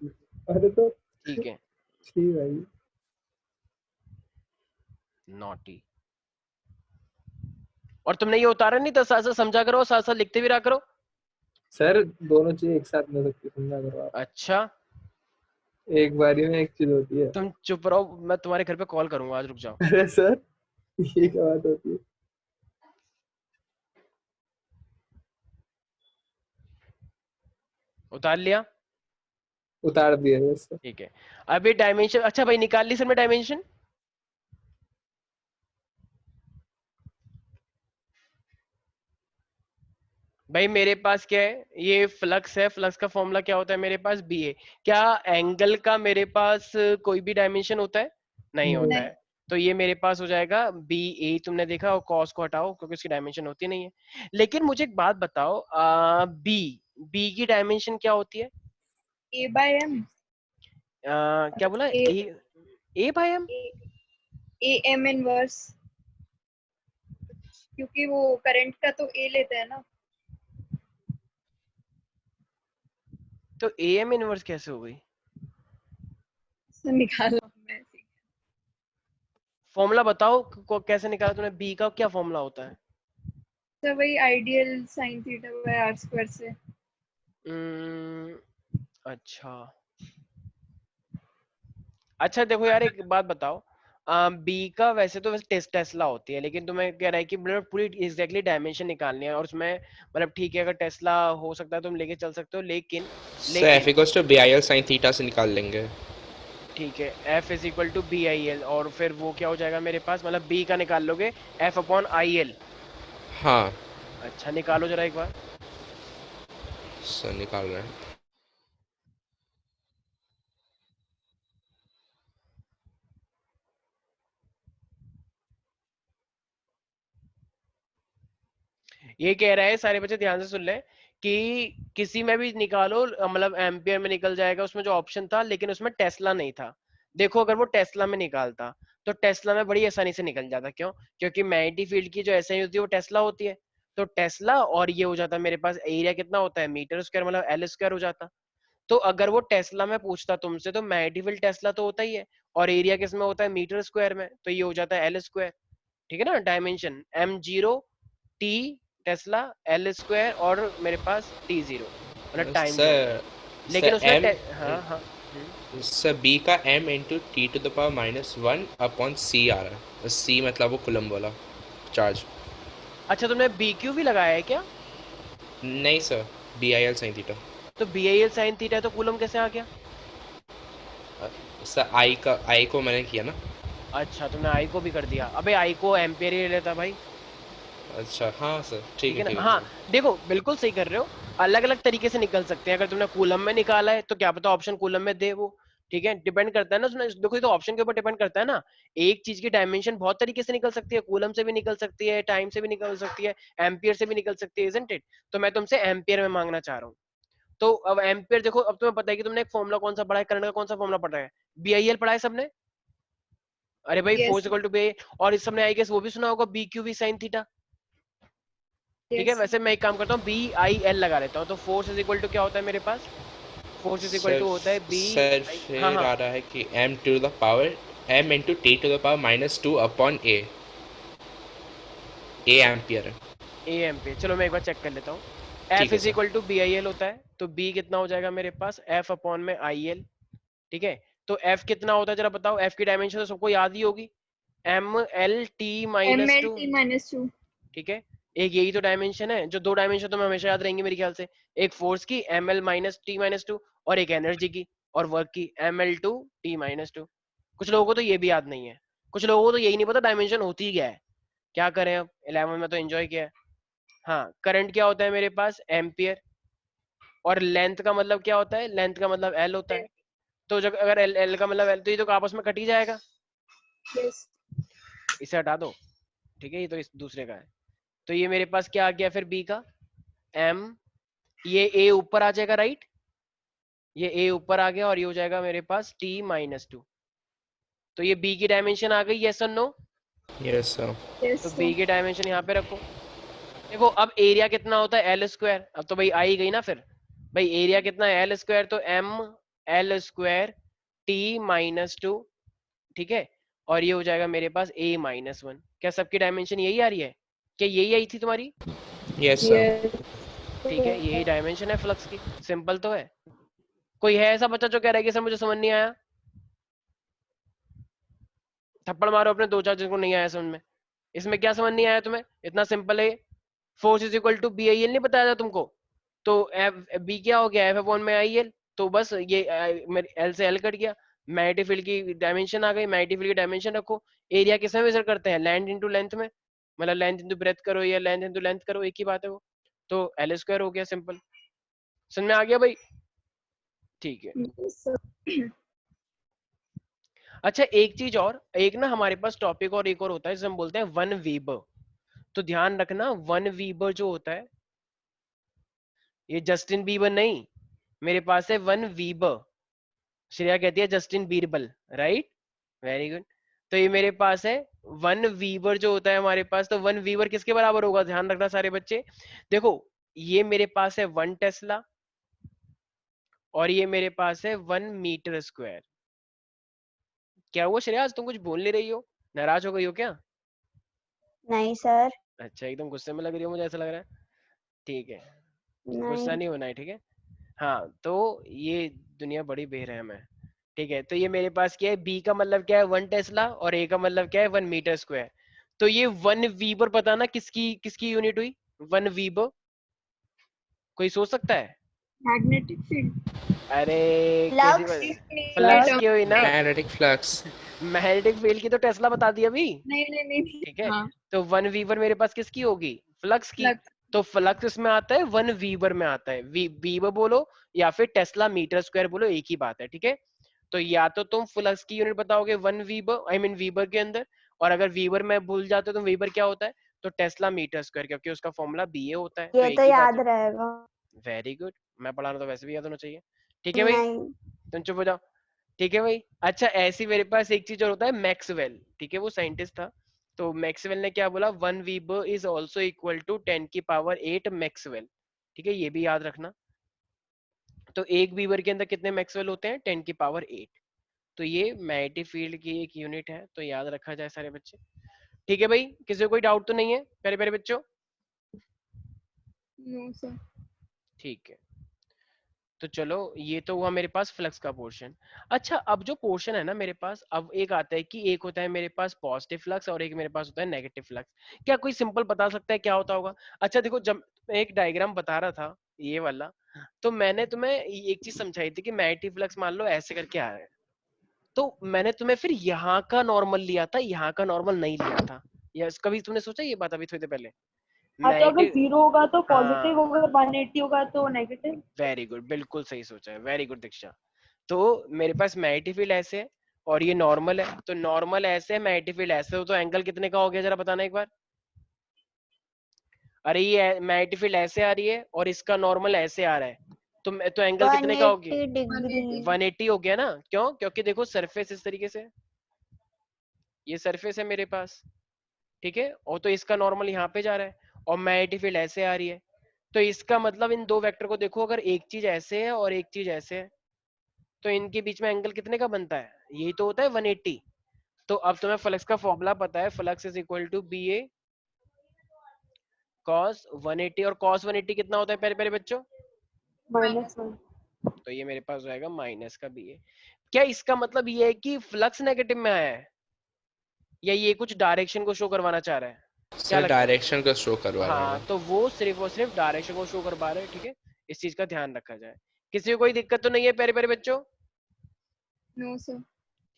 [SPEAKER 6] अरे तो
[SPEAKER 1] ठीक है,
[SPEAKER 6] छी भाई।
[SPEAKER 1] नॉटी, और तुमने ये उतारा नहीं, तो साथ साथ समझा करो, साथ साथ लिखते भी रहा करो।
[SPEAKER 6] सर दोनों चीजें एक साथ नहीं हो सकती, समझा करो आप।
[SPEAKER 1] अच्छा,
[SPEAKER 6] एक बारी में एक चीज होती है।
[SPEAKER 1] तुम चुप रहो, मैं तुम्हारे घर पे कॉल करूंगा आज, रुक जाओ।
[SPEAKER 6] अरे सर ये क्या बात होती है?
[SPEAKER 1] उतार लिया,
[SPEAKER 6] उतार दिया बस सर।
[SPEAKER 1] ठीक है। अब ये डायमेंशन, अच्छा भाई निकाल ली सर मैं डायमेंशन? भाई मेरे पास क्या है, ये फ्लक्स है, फ्लक्स का फॉर्मूला क्या होता है मेरे पास, बी ए। क्या एंगल का मेरे पास कोई भी डायमेंशन होता है? नहीं होता है, तो ये मेरे पास हो जाएगा बी ए, तुमने देखा, और कॉस को हटाओ क्योंकि उसकी डायमेंशन होती नहीं है। लेकिन मुझे एक बात बताओ, बी बी की डायमेंशन क्या होती है?
[SPEAKER 2] A/M।
[SPEAKER 1] क्या बोला, ए बाय एम?
[SPEAKER 2] AM इनवर्स, क्योंकि वो करंट का तो A लेता है ना।
[SPEAKER 1] तो ए एम इनवर्स कैसे हो गई?
[SPEAKER 2] सर निकालो, मैं
[SPEAKER 1] फॉर्मूला बताओ, कैसे निकाला तुमने, बी का क्या फॉर्मूला होता है?
[SPEAKER 2] सर वही ideal sine theta by r square से।
[SPEAKER 1] अच्छा अच्छा, देखो यार एक बात बताओ, बी का वैसे तो वैसे टेस्ला होती है, लेकिन तुम्हें कह रहा है कि मतलब पूरी एग्जैक्टली डायमेंशन निकालनी है, और उसमें मतलब ठीक है, अगर टेस्ला हो सकता है तुम लेके चल सकते हो, लेकिन
[SPEAKER 5] sir f equals to BIL sin theta से निकाल लेंगे।
[SPEAKER 1] ठीक है, F is equal to B I L, और फिर वो क्या हो जाएगा मेरे पास, मतलब B का निकाल लोगे F अपॉन आई एल।
[SPEAKER 5] हाँ
[SPEAKER 1] अच्छा निकालो जरा एक बार।
[SPEAKER 5] सर निकाल रहे हैं।
[SPEAKER 1] ये कह रहा है, सारे बच्चे ध्यान से सुन लें, कि किसी में भी निकालो, मतलब एम्पियर में निकल जाएगा उसमें जो ऑप्शन था, लेकिन उसमें टेस्ला नहीं था। देखो अगर वो टेस्ला में निकालता तो टेस्ला में बड़ी आसानी से निकल जाता। क्यों? क्योंकि मैग्नेटिक फील्ड की जो एसआई होती है वो टेस्ला होती है। तो टेस्ला, और ये हो जाता मेरे पास एरिया कितना होता है, मीटर स्क्वायर, मतलब एल स्क्वायर हो जाता। तो अगर वो टेस्ला में पूछता तुमसे, तो मैग्नेटिक फील्ड टेस्ला तो होता ही है, और एरिया किस में होता है, मीटर स्क्वायर में, तो ये हो जाता है एल स्क्वायर। ठीक है ना, dimension m0 t Tesla L square, और मेरे पास t0 मतलब टाइम जो होता है।
[SPEAKER 5] सर
[SPEAKER 1] लेकिन
[SPEAKER 5] सर
[SPEAKER 1] उसमें
[SPEAKER 5] एम
[SPEAKER 1] हाँ हाँ
[SPEAKER 5] सर बी का m into T to the power -1 upon C आ रहा है। सी मतलब वो कुलम वाला चार्ज।
[SPEAKER 1] अच्छा तुमने BQ भी लगाया है क्या?
[SPEAKER 5] नहीं sir, B I L sine theta.
[SPEAKER 1] तो BIL sin थीटा है, तो कूलम कैसे आ गया?
[SPEAKER 5] सर आई को मैंने किया ना।
[SPEAKER 1] अच्छा तुमने आई को भी कर दिया। अबे आई को एम्पियर ही ले लेता भाई।
[SPEAKER 5] अच्छा हाँ सर,
[SPEAKER 1] ठीक है ना,
[SPEAKER 5] ठीक
[SPEAKER 1] हाँ।
[SPEAKER 5] है।
[SPEAKER 1] देखो बिल्कुल सही कर रहे हो, अलग अलग तरीके से निकल सकते हैं। अगर तुमने कूलम में निकाला है तो क्या पता ऑप्शन कूलम में दे वो। ठीक है, डिपेंड करता है ना उसमें। देखो ये तो ऑप्शन के ऊपर डिपेंड करता है ना। एक चीज की डायमेंशन बहुत तरीके से निकल सकती है, कूलम से भी निकल सकती है, टाइम से भी निकल सकती है, एम्पियर से भी निकल सकती है, इजंट इट? तो मैं तुमसे एम्पियर में मांगना चाह रहा हूँ। तो अब एम्पियर देखो, अब तुम्हें पता है कि तुमने एक फॉर्मूला कौन सा पढ़ा है, करंट का कौन सा फॉर्मूला पढ़ा है, BIL पढ़ा है सबने। अरे भाई
[SPEAKER 2] Yes,
[SPEAKER 1] force equal to B, और इस सबने आई गेस वो भी सुना होगा, BQ साइन थीटा। ठीक है,
[SPEAKER 2] yes.
[SPEAKER 1] वैसे मैं एक काम करता हूँ, BIL लगा लेता हूँ। तो फोर्स इज इक्वल टू क्या होता है मेरे पास, force is equal
[SPEAKER 5] sir
[SPEAKER 1] to होता है बी
[SPEAKER 5] सर
[SPEAKER 1] आई, हाँ
[SPEAKER 5] फिर
[SPEAKER 1] हाँ,
[SPEAKER 5] आ रहा है कि m into T to the power -2 upon A ampere है।
[SPEAKER 1] A ampere. चलो मैं एक बार चेक कर लेता हूँ।
[SPEAKER 5] ठीक
[SPEAKER 1] F
[SPEAKER 5] है
[SPEAKER 1] is
[SPEAKER 5] sir.
[SPEAKER 1] Equal to BIL होता है, तो B कितना हो जाएगा मेरे पास, F अपॉन में IL। ठीक है, तो F कितना होता है जरा बताओ, F की डायमेंशन तो सबको याद ही होगी, MLT-2।
[SPEAKER 2] MLT-2.
[SPEAKER 1] ठीक है, एक यही तो डायमेंशन है, जो दो डायमेंशन तो मैं हमेशा याद रहेंगी मेरे ख्याल से, एक फोर्स की ML-T-2, और एक एनर्जी की और वर्क की ML2T-2। कुछ लोगों को तो ये भी याद नहीं है, कुछ लोगों को तो यही नहीं पता डायमेंशन होती ही क्या है। क्या करें, अब 11 में तो एंजॉय किया है। हाँ, करंट क्या होता है मेरे पास, एम्पियर। और लेंथ का मतलब क्या होता है, लेंथ का मतलब L होता है। तो जब अगर L का मतलब L, तो ये तो आपस में कट ही जाएगा।
[SPEAKER 2] Yes.
[SPEAKER 1] इसे हटा दो। ठीक है, ये तो इस दूसरे का है। तो ये मेरे पास क्या आ गया फिर, B का M, ये A ऊपर आ जाएगा, राइट। ये A ऊपर आ गया, और ये हो जाएगा मेरे पास T-2। तो ये B की डायमेंशन आ गई, यस और नो?
[SPEAKER 5] Yes sir.
[SPEAKER 2] Yes,
[SPEAKER 1] तो
[SPEAKER 2] sir.
[SPEAKER 1] B की डायमेंशन यहाँ पे रखो। देखो अब एरिया कितना होता है, L स्क्वायर। अब तो भाई आ ही गई ना फिर, भाई एरिया कितना है, L स्क्वायर, तो M L स्क्वायर T-2। ठीक है, और ये हो जाएगा मेरे पास A-1। क्या सबकी डायमेंशन यही आ रही है? क्या यही आई थी तुम्हारी?
[SPEAKER 5] Yes sir.
[SPEAKER 2] Yes.
[SPEAKER 1] ठीक है, यही डायमेंशन है फ्लक्स की, सिंपल तो है। कोई है ऐसा बच्चा जो कह रहा है कि सर मुझे समझ नहीं आया? थप्पड़ मारो अपने दो चार जिनको नहीं आया समझ में। इसमें क्या समझ नहीं आया तुम्हें, इतना सिंपल है। Force is equal to BIL नहीं बताया था तुमको? तो B क्या हो गया, F अपॉन में IL। तो बस ये मेरे L से L कट गया, मैग्नेटिक फील्ड की डायमेंशन आ गई, मैग्नेटिक फील्ड की डायमेंशन रखो। एरिया किसमें मेजर करते हैं, लेंथ इंटू लेंथ में, मतलब लेंथ इंटू ब्रेथ करो या लेंथ इंटू लेंथ करो, एक ही बात है वो। तो L स्क्वायर हो गया, सिंपल। समझ में आ गया भाई? ठीक है।
[SPEAKER 2] Yes, sir.
[SPEAKER 1] अच्छा एक चीज और, एक ना हमारे पास टॉपिक और एक और होता है जिसे हम बोलते हैं वन वीबर। तो ध्यान रखना, वन वीबर जो होता है, ये जस्टिन बीबर नहीं, मेरे पास है वन वीबर। श्रेया कहती है Justin Birbal, right, very good. तो ये मेरे पास है वन वीबर जो होता है हमारे पास। तो वन वीबर किसके बराबर होगा, ध्यान रखना सारे बच्चे। देखो ये मेरे पास है 1 टेस्ला, और ये मेरे पास है 1 मीटर स्क्वायर। क्या हुआ श्रेया, आज तुम कुछ बोल नहीं रही हो, नाराज हो गई हो क्या?
[SPEAKER 4] नहीं सर,
[SPEAKER 1] अच्छा एकदम गुस्से में लग रही हो, मुझे ऐसा लग रहा है। ठीक है, गुस्सा
[SPEAKER 4] नहीं।
[SPEAKER 1] नहीं होना है, ठीक है। हाँ तो ये दुनिया बड़ी बेरहम है। ठीक है, तो ये मेरे पास क्या है, बी का मतलब क्या है 1 टेस्ला, और ए का मतलब क्या है 1 मीटर स्क्वायर। तो ये 1 वीबर पता ना किसकी किसकी यूनिट हुई, 1 वीबर? कोई सोच सकता है?
[SPEAKER 2] Magnetic field.
[SPEAKER 1] अरे
[SPEAKER 4] Flux.
[SPEAKER 1] फ्लक्स की हुई ना,
[SPEAKER 5] मैग्नेटिक फ्लक्स।
[SPEAKER 1] मैग्नेटिक फील्ड की तो टेस्ला बता दी अभी।
[SPEAKER 2] नहीं
[SPEAKER 1] ठीक है,
[SPEAKER 2] हाँ
[SPEAKER 1] तो 1 वीवर मेरे पास किसकी होगी, फ्लक्स की।
[SPEAKER 2] फ्लक्स।
[SPEAKER 1] तो फ्लक्स इसमें आता है 1 वीवर में आता है, वीवर बोलो या फिर टेस्ला मीटर स्क्वायर बोलो, एक ही बात है। ठीक है, तो या तो तुम फ्लक्स की यूनिट बताओगे 1 वीबर, आई मीन वीबर के अंदर, और अगर वीवर में भूल जाते हो तो वीबर क्या होता है, तो टेस्ला मीटर स्क्वायर, क्योंकि उसका फॉर्मूला बीए होता है, तो
[SPEAKER 4] ये
[SPEAKER 1] एक
[SPEAKER 4] तो
[SPEAKER 1] ही बात
[SPEAKER 4] याद
[SPEAKER 1] है।
[SPEAKER 4] रहेगा।
[SPEAKER 1] वेरी गुड, मैं पढ़ाना तो वैसे भी याद होना चाहिए। ठीक है भाई,
[SPEAKER 4] नहीं।
[SPEAKER 1] तुम चुप हो जाओ। ठीक है भाई, अच्छा ऐसी मेरे पास एक चीज और होता है, मैक्सवेल। ठीक है, वो साइंटिस्ट था, तो मैक्सवेल ने क्या बोला, 1 weber is also equal to 10 की पावर 8 मैक्सवेल। ठीक है, ये भी याद रखना। तो एक वीबर के अंदर कितने मैक्सवेल होते हैं, 10 की पावर 8। तो ये मैग्नेटिक फील्ड की एक यूनिट है, तो याद रखा जाए सारे बच्चे। ठीक है भाई, किसी को कोई डाउट तो नहीं है प्यारे प्यारे बच्चों?
[SPEAKER 2] No sir.
[SPEAKER 1] ठीक है, तो चलो ये तो हुआ मेरे पास फ्लक्स का पोर्शन। अच्छा, अब जो पोर्शन है ना मेरे पास, अब एक आता है कि एक होता है मेरे पास पॉजिटिव फ्लक्स और एक मेरे पास होता है नेगेटिव फ्लक्स। क्या कोई सिंपल बता सकता है क्या होता होगा? अच्छा देखो, जब मैं एक डायग्राम बता रहा था ये वाला, तो मैंने तुम्हें एक चीज समझाई थी कि नेगेटिव फ्लक्स मान लो ऐसे करके आ रहा है, तो मैंने तुम्हें फिर यहाँ का नॉर्मल लिया था, यहाँ का नॉर्मल नहीं लिया था। या कभी तुमने सोचा ये बात अभी थोड़ी देर पहले?
[SPEAKER 2] हाँ तो अगर
[SPEAKER 1] नेगेटिव,
[SPEAKER 2] 0 होगा तो पॉजिटिव
[SPEAKER 1] हाँ,
[SPEAKER 2] होगा, 180 होगा तो नेगेटिव।
[SPEAKER 1] वेरी गुड, बिल्कुल सही सोचा है, वेरी गुड दीक्षा। तो मेरे पास मैग्नेटिक फील्ड ऐसे है और ये नॉर्मल है, तो नॉर्मल ऐसे है, मैग्नेटिक फील्ड ऐसे हो, तो एंगल कितने का हो गया जरा बताना एक बार। अरे ये मैग्नेटिक फील्ड ऐसे आ रही है और इसका नॉर्मल ऐसे आ रहा है, तो एंगल कितने का होगी,
[SPEAKER 4] 180 डिग्री।
[SPEAKER 1] 180 हो गया ना। क्यों? क्योंकि देखो सरफेस इस तरीके से, ये सरफेस है मेरे पास। ठीक है, और तो इसका नॉर्मल यहाँ पे जा रहा है और मैग्नेटिक फील्ड ऐसे आ रही है, तो इसका मतलब इन दो वेक्टर को देखो, अगर एक चीज ऐसे है और एक चीज ऐसे है, तो इनके बीच में एंगल कितने का बनता है, यही तो होता है 180। तो अब तुम्हें फ्लक्स का फॉर्मूला पता है, flux is equal to B A cos 180, और कॉस 180 कितना होता है पहले पहले बच्चों?
[SPEAKER 2] -1।
[SPEAKER 1] तो ये मेरे पास जाएगा माइनस का बी ए। क्या इसका मतलब ये है कि फ्लक्स नेगेटिव में आया है, या ये कुछ डायरेक्शन को शो करवाना चाह रहा है? क्या
[SPEAKER 5] सर
[SPEAKER 1] लगता है?
[SPEAKER 5] डायरेक्शन को शो करवा रहा
[SPEAKER 1] हाँ,
[SPEAKER 5] है।
[SPEAKER 1] तो वो सिर्फ और सिर्फ डायरेक्शन को शो करवा रहे हैं। ठीक है, इस चीज का ध्यान रखा जाए। किसी को कोई दिक्कत तो नहीं है प्यारे प्यारे बच्चों?
[SPEAKER 2] No sir.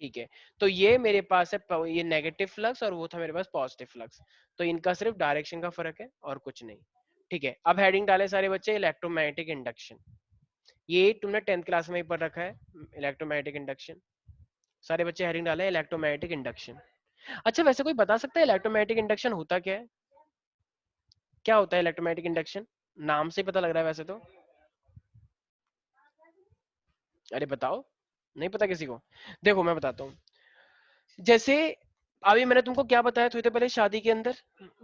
[SPEAKER 1] ठीक है, तो ये मेरे पास है ये नेगेटिव फ्लक्स और वो था मेरे पास पॉजिटिव फ्लक्स, तो इनका सिर्फ डायरेक्शन का फर्क है और कुछ नहीं। ठीक है, अब हेडिंग डाले सारे बच्चे, इलेक्ट्रोमैग्नेटिक इंडक्शन। ये तुमने 10th क्लास में ही पढ़ रखा है, इलेक्ट्रोमैग्नेटिक इंडक्शन। सारे बच्चे हेडिंग डाले इलेक्ट्रोमैग्नेटिक इंडक्शन। अच्छा, वैसे कोई बता सकता है इलेक्ट्रोमैग्नेटिक इंडक्शन होता क्या है? क्या होता है इलेक्ट्रोमैग्नेटिक इंडक्शन? नाम से ही पता लग रहा है वैसे तो। अरे बताओ, नहीं पता किसी को? देखो मैं बताता हूँ, जैसे अभी मैंने तुमको क्या बताया थोड़ी देर पहले, शादी के अंदर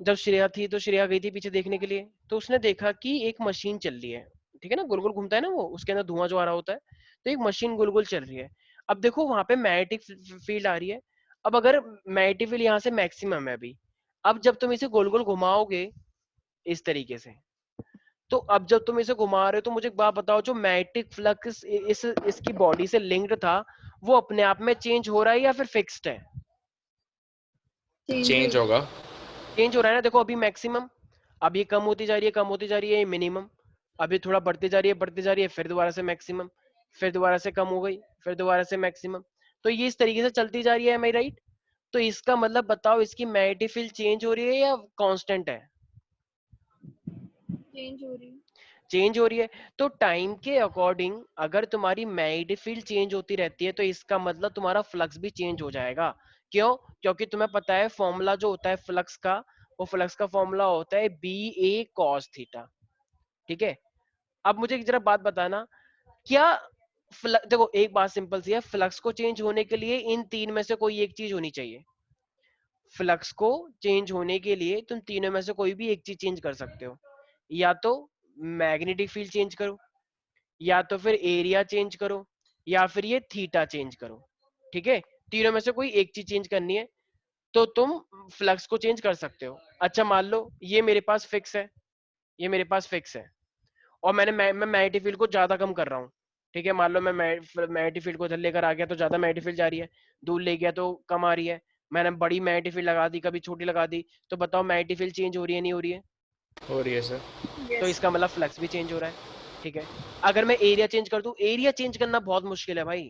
[SPEAKER 1] जब श्रेया थी तो श्रेया गई थी पीछे देखने के लिए, तो उसने देखा कि एक मशीन चल रही है। ठीक है ना, गोल गोल घूमता है ना वो, उसके अंदर धुआं जो आ रहा होता है, तो एक मशीन गोल गोल चल रही है। अब देखो वहां पे मैग्नेटिक फील्ड आ रही है। अब अगर मैग्नेटिक फील्ड यहाँ से मैक्सिमम है अभी, अब जब तुम इसे गोल गोल घुमाओगे इस तरीके से, तो अब जब तुम इसे घुमा रहे हो तो मुझे एक बात बताओ, जो मैग्नेटिक फ्लक्स इसकी बॉडी से लिंक्ड था, वो अपने आप में चेंज हो रहा है या फिर फिक्स्ड है?
[SPEAKER 5] चेंज होगा।
[SPEAKER 1] चेंज हो रहा है ना। देखो अभी मैक्सिमम, अब ये कम होती जा रही है, कम होती जा रही है, ये मिनिमम, अभी थोड़ा बढ़ती जा रही है, बढ़ती जा रही है, फिर दोबारा से मैक्सिमम, फिर दोबारा से कम हो गई, फिर दोबारा से मैक्सिमम। तो ये इस तरीके से चलती जा रही है, एम आई राइट? तो इसका मतलब बताओ, इसकी मैग्नेटिक फील्ड चेंज हो रही है या कांस्टेंट है?
[SPEAKER 2] चेंज हो रही है।
[SPEAKER 1] चेंज हो रही है। तो टाइम के अकॉर्डिंग अगर तुम्हारी मैग्नेटिक फील्ड चेंज होती रहती है, तो इसका मतलब तुम्हारा फ्लक्स भी चेंज हो जाएगा। क्यों? क्योंकि तुम्हें पता है फॉर्मूला जो होता है फ्लक्स का, वो फ्लक्स का फॉर्मूला होता है बी ए कॉस थीटा। ठीक है, अब मुझे एक जरा बात बताना, क्या देखो एक बात सिंपल सी है, फ्लक्स को चेंज होने के लिए इन तीन में से कोई एक चीज होनी चाहिए। फ्लक्स को चेंज होने के लिए तुम तीनों में से कोई भी एक चीज चेंज कर सकते हो, या तो मैग्नेटिक फील्ड चेंज करो, या तो फिर एरिया चेंज करो, या फिर ये थीटा चेंज करो। ठीक है, तीनों में से कोई एक चीज चेंज करनी है, तो तुम फ्लक्स को चेंज कर सकते हो। अच्छा मान लो ये मेरे पास फिक्स है, ये मेरे पास फिक्स है, और मैं मैग्नेटिक फील्ड को ज्यादा कम कर रहा हूँ। ठीक है, मान लो मैं मैग्नेटिक फील्ड को इधर लेकर आ गया तो ज्यादा मैग्नेटिक फील्ड जा रही है, दूर ले गया तो कम आ रही है। मैंने बड़ी मैग्नेटिक फील्ड लगा दी, कभी छोटी लगा दी, तो बताओ मैग्नेटिक फील्ड चेंज हो रही है नहीं हो रही है?
[SPEAKER 5] हो रही है सर।
[SPEAKER 1] तो
[SPEAKER 2] यस।
[SPEAKER 1] इसका मतलब फ्लक्स भी चेंज हो रहा है। ठीक है। अगर मैं एरिया चेंज कर दूं, एरिया चेंज करना बहुत मुश्किल है भाई,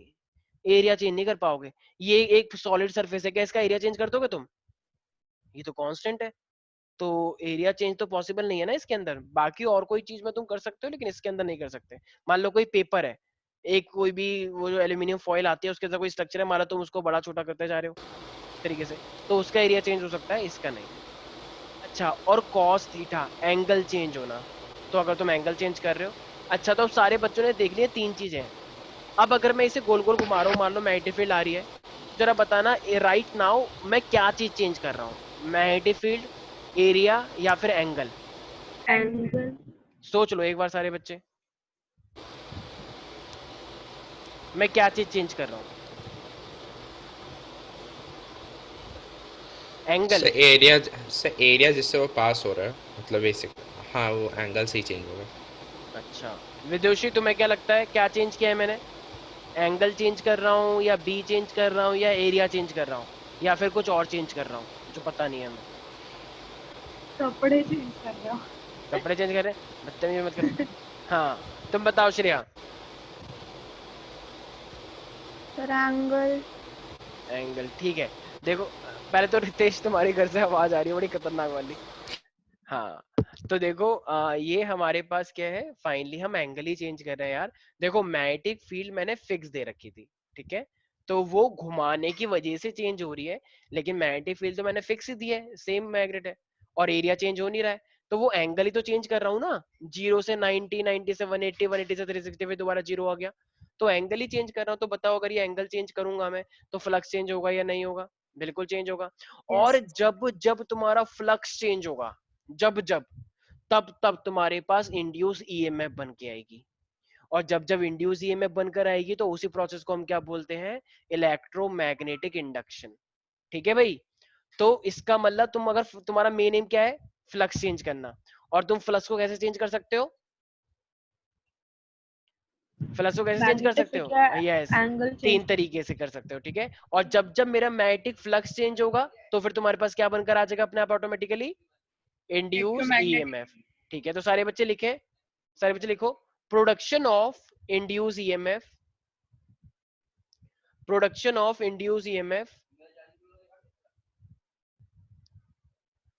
[SPEAKER 1] एरिया चेंज नहीं कर पाओगे। ये एक सॉलिड सरफेस है, क्या इसका एरिया चेंज कर दोगे तुम? ये तो कांस्टेंट है, तो एरिया चेंज तो पॉसिबल नहीं है ना इसके अंदर। बाकी और कोई चीज में तुम कर सकते हो, लेकिन इसके अंदर नहीं कर सकते। मान लो कोई पेपर है, एक कोई भी वो जो एल्यूमिनियम फॉइल आती है उसके अंदर कोई स्ट्रक्चर है, मान लो तुम उसको बड़ा छोटा करते जा रहे हो इस तरीके से, तो उसका एरिया चेंज हो सकता है, इसका नहीं। अच्छा, और कॉस थीटा, एंगल चेंज होना, तो अगर तुम एंगल चेंज कर रहे हो, अच्छा, तो अब सारे बच्चों ने देख लिया 3 चीजें हैं। अब अगर मैं इसे गोल गोल घुमा रहा हूँ, मान लो मैग्नेटिक फील्ड आ रही है, जरा बताना राइट नाउ मैं क्या चीज चेंज कर रहा हूँ, मैग्नेटिक फील्ड, एरिया या फिर एंगल?
[SPEAKER 2] एंगल।
[SPEAKER 1] सोच लो एक बार सारे बच्चे, मैं क्या चीज चेंज कर रहा हूँ? एंगल।
[SPEAKER 5] सर एरिया जिससे वो पास हो रहा है, मतलब बेसिक, हाँ वो एंगल से ही चेंज होगा।
[SPEAKER 1] अच्छा विदुषी, तुम्हें क्या लगता है क्या चेंज किया है मैंने? एंगल चेंज कर रहा हूँ, या बी चेंज कर रहा हूँ, या एरिया चेंज कर रहा हूँ, या फिर कुछ और चेंज कर रहा हूँ जो पता नहीं है हमें?
[SPEAKER 2] कपड़े चेंज कर रहे हो?
[SPEAKER 1] कपड़े चेंज कर रहे हैं, बदतमीजी मत करो। हाँ, तुम बताओ श्रेया।
[SPEAKER 4] Sir angle.
[SPEAKER 1] एंगल, ठीक है। देखो पहले तो रितेश तुम्हारे घर से आवाज आ रही है बड़ी खतरनाक वाली। हाँ, तो देखो ये हमारे पास क्या है, फाइनली हम एंगल ही चेंज कर रहे हैं यार। देखो मैग्नेटिक फील्ड मैंने फिक्स दे रखी थी, ठीक है, तो वो घुमाने की वजह से चेंज हो रही है, लेकिन मैग्नेटिक फील्ड तो मैंने फिक्स ही दी है, सेम मैग्नेट है, और एरिया चेंज हो नहीं रहा है, तो वो एंगल ही तो चेंज कर रहा हूँ ना। 0 से 90, 90 से 180, 180 से 360, फिर दोबारा 0 आ गया, तो एंगल ही चेंज कर रहा हूँ। तो बताओ अगर ये एंगल चेंज करूंगा मैं, तो फ्लक्स चेंज होगा या नहीं होगा? बिल्कुल चेंज होगा। और
[SPEAKER 2] यस।
[SPEAKER 1] जब जब तुम्हारा फ्लक्स चेंज होगा, जब जब, तब तब तुम्हारे पास इंड्यूस ईएमएफ बन के आएगी, और जब जब इंड्यूस ईएमएफ बनकर आएगी तो उसी प्रोसेस को हम क्या बोलते हैं? Electromagnetic induction. ठीक है भाई, तो इसका मतलब तुम अगर तुम्हारा मेन एम क्या है, फ्लक्स चेंज करना, और तुम फ्लक्स को कैसे चेंज कर सकते हो? फ्लक्स को कैसे चेंज कर
[SPEAKER 2] मैग्नेटिक
[SPEAKER 1] सकते
[SPEAKER 2] फील्ड
[SPEAKER 1] हो?
[SPEAKER 2] का
[SPEAKER 1] यस,
[SPEAKER 2] एंगल चेंज।
[SPEAKER 1] 3 तरीके से कर सकते हो, ठीक है। और जब जब मेरा मैग्नेटिक फ्लक्स चेंज होगा, तो फिर तुम्हारे पास क्या बनकर आ जाएगा अपने आप ऑटोमेटिकली? Induce
[SPEAKER 2] electromagnetic.
[SPEAKER 1] ईएमएफ। ठीक है, तो सारे बच्चे लिखे, सारे बच्चे लिखो, production of induce EMF, production of induce EMF,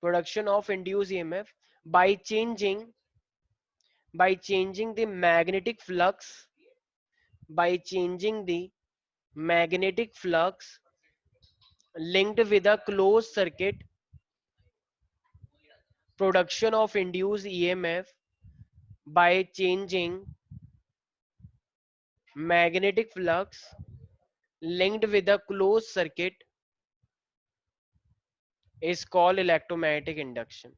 [SPEAKER 1] production of induce EMF by changing, by changing the magnetic flux, by changing the magnetic flux linked with a closed circuit, production of induced EMF by changing magnetic flux linked with a closed circuit is called electromagnetic induction,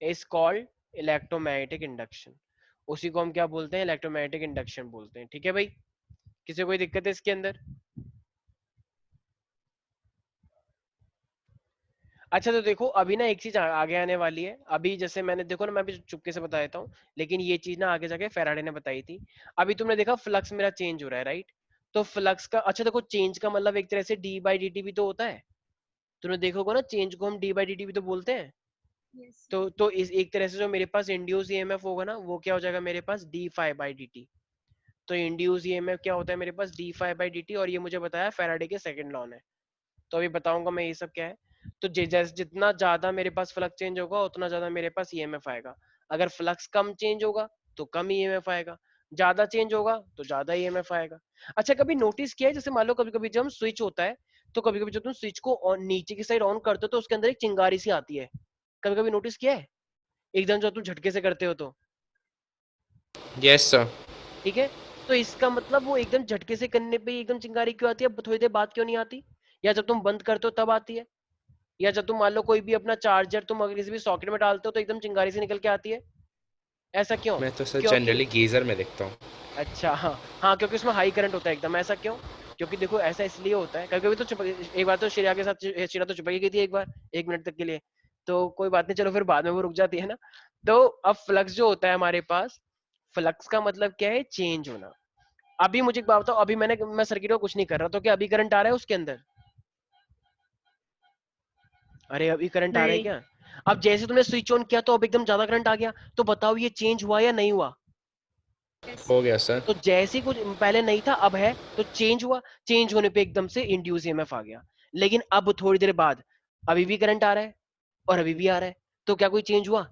[SPEAKER 1] is called electromagnetic induction। उसी को हम क्या बोलते हैं? इलेक्ट्रोमैग्नेटिक इंडक्शन बोलते हैं। ठीक है भाई, किसी को कोई दिक्कत है इसके अंदर? अच्छा, तो देखो अभी ना एक चीज आगे आने वाली है, अभी जैसे मैंने देखो ना, मैं अभी चुपके से बता देता हूँ, लेकिन ये चीज ना आगे जाके फैराडे ने बताई थी। अभी तुमने देखा फ्लक्स मेरा चेंज हो रहा है, राइट? तो फ्लक्स का, अच्छा देखो, चेंज का मतलब एक तरह से डी बाई डी टी भी तो होता है। तुमने देखोगे ना, चेंज को हम डी बाई डी टी भी तो बोलते हैं।
[SPEAKER 2] यस।
[SPEAKER 1] तो इस एक तरह से जो मेरे पास इंड्यूस ईएमएफ होगा ना, वो क्या हो जाएगा मेरे पास? D phi by D T. तो इंड्यूस ईएमएफ क्या होता है मेरे पास? D phi by D T, और ये मुझे बताया फैराडे के सेकंड लॉ ने। तो अभी बताऊंगा मैं ये सब क्या है। तो जैसे जितना ज्यादा मेरे पास फ्लक्स चेंज होगा, उतना ज्यादा मेरे पास ईएमएफ आएगा। अगर फ्लक्स कम चेंज होगा तो कम ईएमएफ आएगा, ज्यादा चेंज होगा तो ज्यादा ईएमएफ आएगा। अच्छा, कभी नोटिस किया है, जैसे मान लो कभी कभी जब हम स्विच होता है, तो कभी कभी जब तुम स्विच को नीचे की साइड ऑन करते हो, तो उसके अंदर एक चिंगारी सी आती है, कभी कभी नोटिस किया है? एकदम जब तुम झटके से करते हो तो,
[SPEAKER 5] यस सर।
[SPEAKER 1] ठीक है, तो इसका मतलब वो एकदम झटके से करने पे एकदम चिंगारी क्यों आती है, थोड़ी देर बाद क्यों नहीं आती? या जब तुम बंद करते हो तब आती है? या जब तुम मान लो कोई भी अपना चार्जर तुम अगर किसी भी सॉकेट में डालते हो, तो एकदम चिंगारी से निकल के आती है? ऐसा क्यों?
[SPEAKER 5] मैं तो सर
[SPEAKER 1] क्योंकि,
[SPEAKER 5] जनरली गीजर में देखता हूँ।
[SPEAKER 1] अच्छा हाँ, हाँ क्योंकि उसमें हाई करंट होता है एकदम। ऐसा क्यों? क्योंकि देखो ऐसा इसलिए होता है, कभी कभी तो एक बार तो श्रेया के साथ, श्रेया तो चिपक गई थी एक बार 1 मिनट तक के लिए, तो कोई बात नहीं, चलो फिर बाद में वो रुक जाती है ना। तो अब फ्लक्स जो होता है हमारे पास, फ्लक्स का मतलब क्या है? चेंज होना। अभी मुझे एक बात बताओ, अभी मैं सर्किट को कुछ नहीं कर रहा, तो क्या अभी करंट आ रहा है उसके अंदर? अरे अभी करंट आ रहा है
[SPEAKER 2] नहीं।
[SPEAKER 1] क्या? अब जैसे तुमने स्विच ऑन किया तो अब एकदम ज्यादा करंट आ गया, तो बताओ ये चेंज हुआ या नहीं हुआ?
[SPEAKER 5] हो गया सर।
[SPEAKER 1] तो जैसे ही कुछ पहले नहीं था अब है, तो चेंज हुआ, चेंज होने पे एकदम से इंड्यूस ईएमएफ आ गया। लेकिन अब थोड़ी देर बाद अभी भी करंट आ रहा है और अभी भी आ रहा है, तो क्या कोई चेंज हुआ?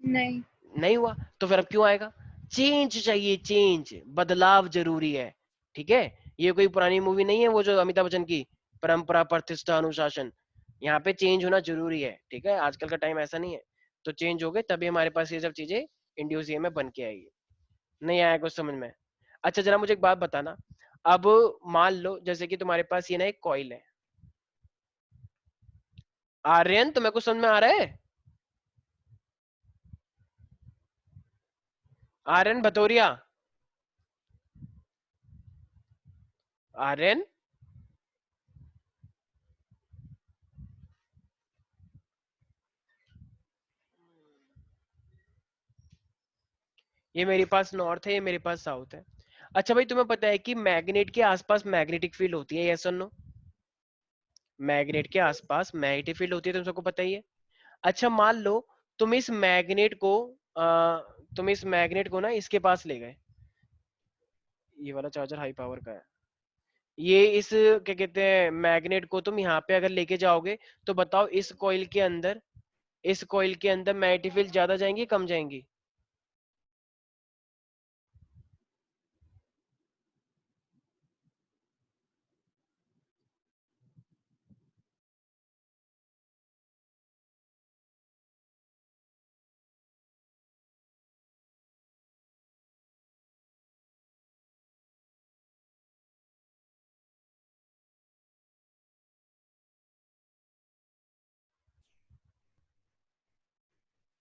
[SPEAKER 4] नहीं।
[SPEAKER 1] नहीं हुआ। तो फिर अब क्यों आएगा? चेंज चाहिए, चेंज, बदलाव जरूरी है। ठीक है, ये कोई पुरानी मूवी नहीं है वो जो अमिताभ बच्चन की, परंपरा प्रतिष्ठा अनुशासन। यहाँ पे चेंज होना जरूरी है। ठीक है, आजकल का टाइम ऐसा नहीं है। तो चेंज हो गए तभी हमारे पास ये सब चीजें इंड्यूस ईएमएफ बन के आएगी। नहीं आया कुछ समझ में? अच्छा जरा मुझे एक बात बताना, अब मान लो जैसे कि तुम्हारे पास ये ना एक कॉइल है। आर्यन तुम्हें कुछ समझ में आ रहा है? आर्यन भतौरिया, आर्यन, ये मेरे पास नॉर्थ है, ये मेरे पास साउथ है। अच्छा भाई तुम्हें पता है कि मैग्नेट के आसपास मैग्नेटिक फील्ड होती है, यस और नो? मैग्नेट के आसपास मैग्नेटिक फील्ड होती है, तुम सबको पता ही है। अच्छा मान लो तुम इस मैग्नेट को तुम इस मैग्नेट को ना इसके पास ले गए। ये वाला चार्जर हाई पावर का है। ये इस क्या कहते हैं मैग्नेट को तुम यहाँ पे अगर लेके जाओगे, तो बताओ इस कॉइल के अंदर, इस कॉइल के अंदर मैग्नेटिक फील्ड ज्यादा जाएंगी कम जाएंगी?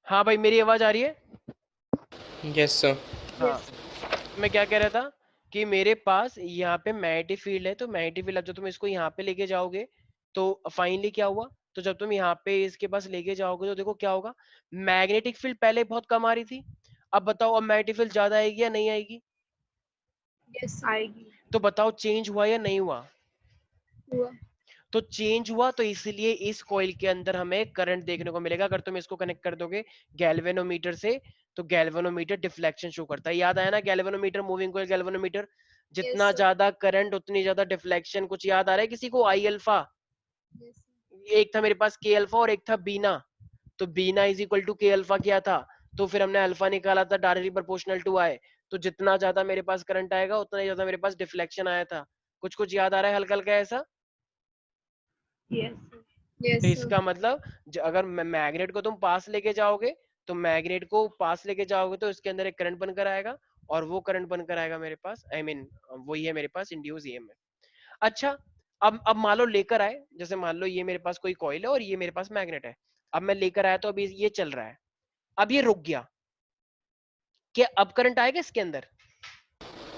[SPEAKER 1] हाँ भाई मेरी आवाज आ रही है?
[SPEAKER 5] Yes sir.
[SPEAKER 1] हाँ, मैं क्या कह रहा था कि मेरे पास यहाँ पे मैग्नेटिक फील्ड है, तो मैग्नेटिक फील्ड अब जब तुम इसको यहाँ पे लेके जाओगे, तो फाइनली क्या हुआ, तो जब तुम यहाँ पे इसके पास लेके जाओगे तो देखो क्या होगा, मैग्नेटिक फील्ड पहले बहुत कम आ रही थी, अब बताओ अब मैग्नेटिक फील्ड ज्यादा आएगी या नहीं आएगी?
[SPEAKER 4] यस आएगी।
[SPEAKER 1] तो बताओ चेंज हुआ या नहीं हुआ?
[SPEAKER 4] हुआ।
[SPEAKER 1] तो चेंज हुआ, तो इसलिए इस कॉइल के अंदर हमें करंट देखने को मिलेगा। अगर तुम इसको कनेक्ट कर दोगे गैल्वेनोमीटर से, तो गैल्वेनोमीटर डिफ्लेक्शन शो करता है, याद आया ना? गैल्वेनोमीटर, मूविंग कॉइल गैल्वेनोमीटर, जितना
[SPEAKER 4] सर।
[SPEAKER 1] ज्यादा करंट उतनी ज्यादा डिफ्लेक्शन। कुछ याद आ रहा है किसी को? आई अल्फा,
[SPEAKER 4] यस।
[SPEAKER 1] एक था मेरे पास के अल्फा और एक था बीना। तो बीना इज इक्वल टू के अल्फा किया था, तो फिर हमने अल्फा निकाला था डायरेक्टली प्रोपोर्शनल टू आई। तो जितना ज्यादा मेरे पास करंट आएगा उतना ही ज्यादा मेरे पास डिफ्लेक्शन आया था। कुछ कुछ याद आ रहा है हल्का हल्का ऐसा?
[SPEAKER 2] यस
[SPEAKER 1] तो
[SPEAKER 4] यस सर।
[SPEAKER 1] इसका मतलब अगर मैग्नेट को तुम पास लेके जाओगे, तो मैग्नेट को पास लेके जाओगे तो इसके अंदर एक करंट बनकर आएगा, और वो करंट बनकर आएगा मेरे पास, आई मीन वही है मेरे पास इंड्यूस ईएमएफ। अच्छा, अब मान लो लेकर आए, जैसे मान लो ये मेरे पास कोई कॉइल है और ये मेरे पास मैग्नेट है। अब मैं लेकर आया तो अभी ये चल रहा है, अब ये रुक गया, क्या अब करंट आएगा इसके अंदर?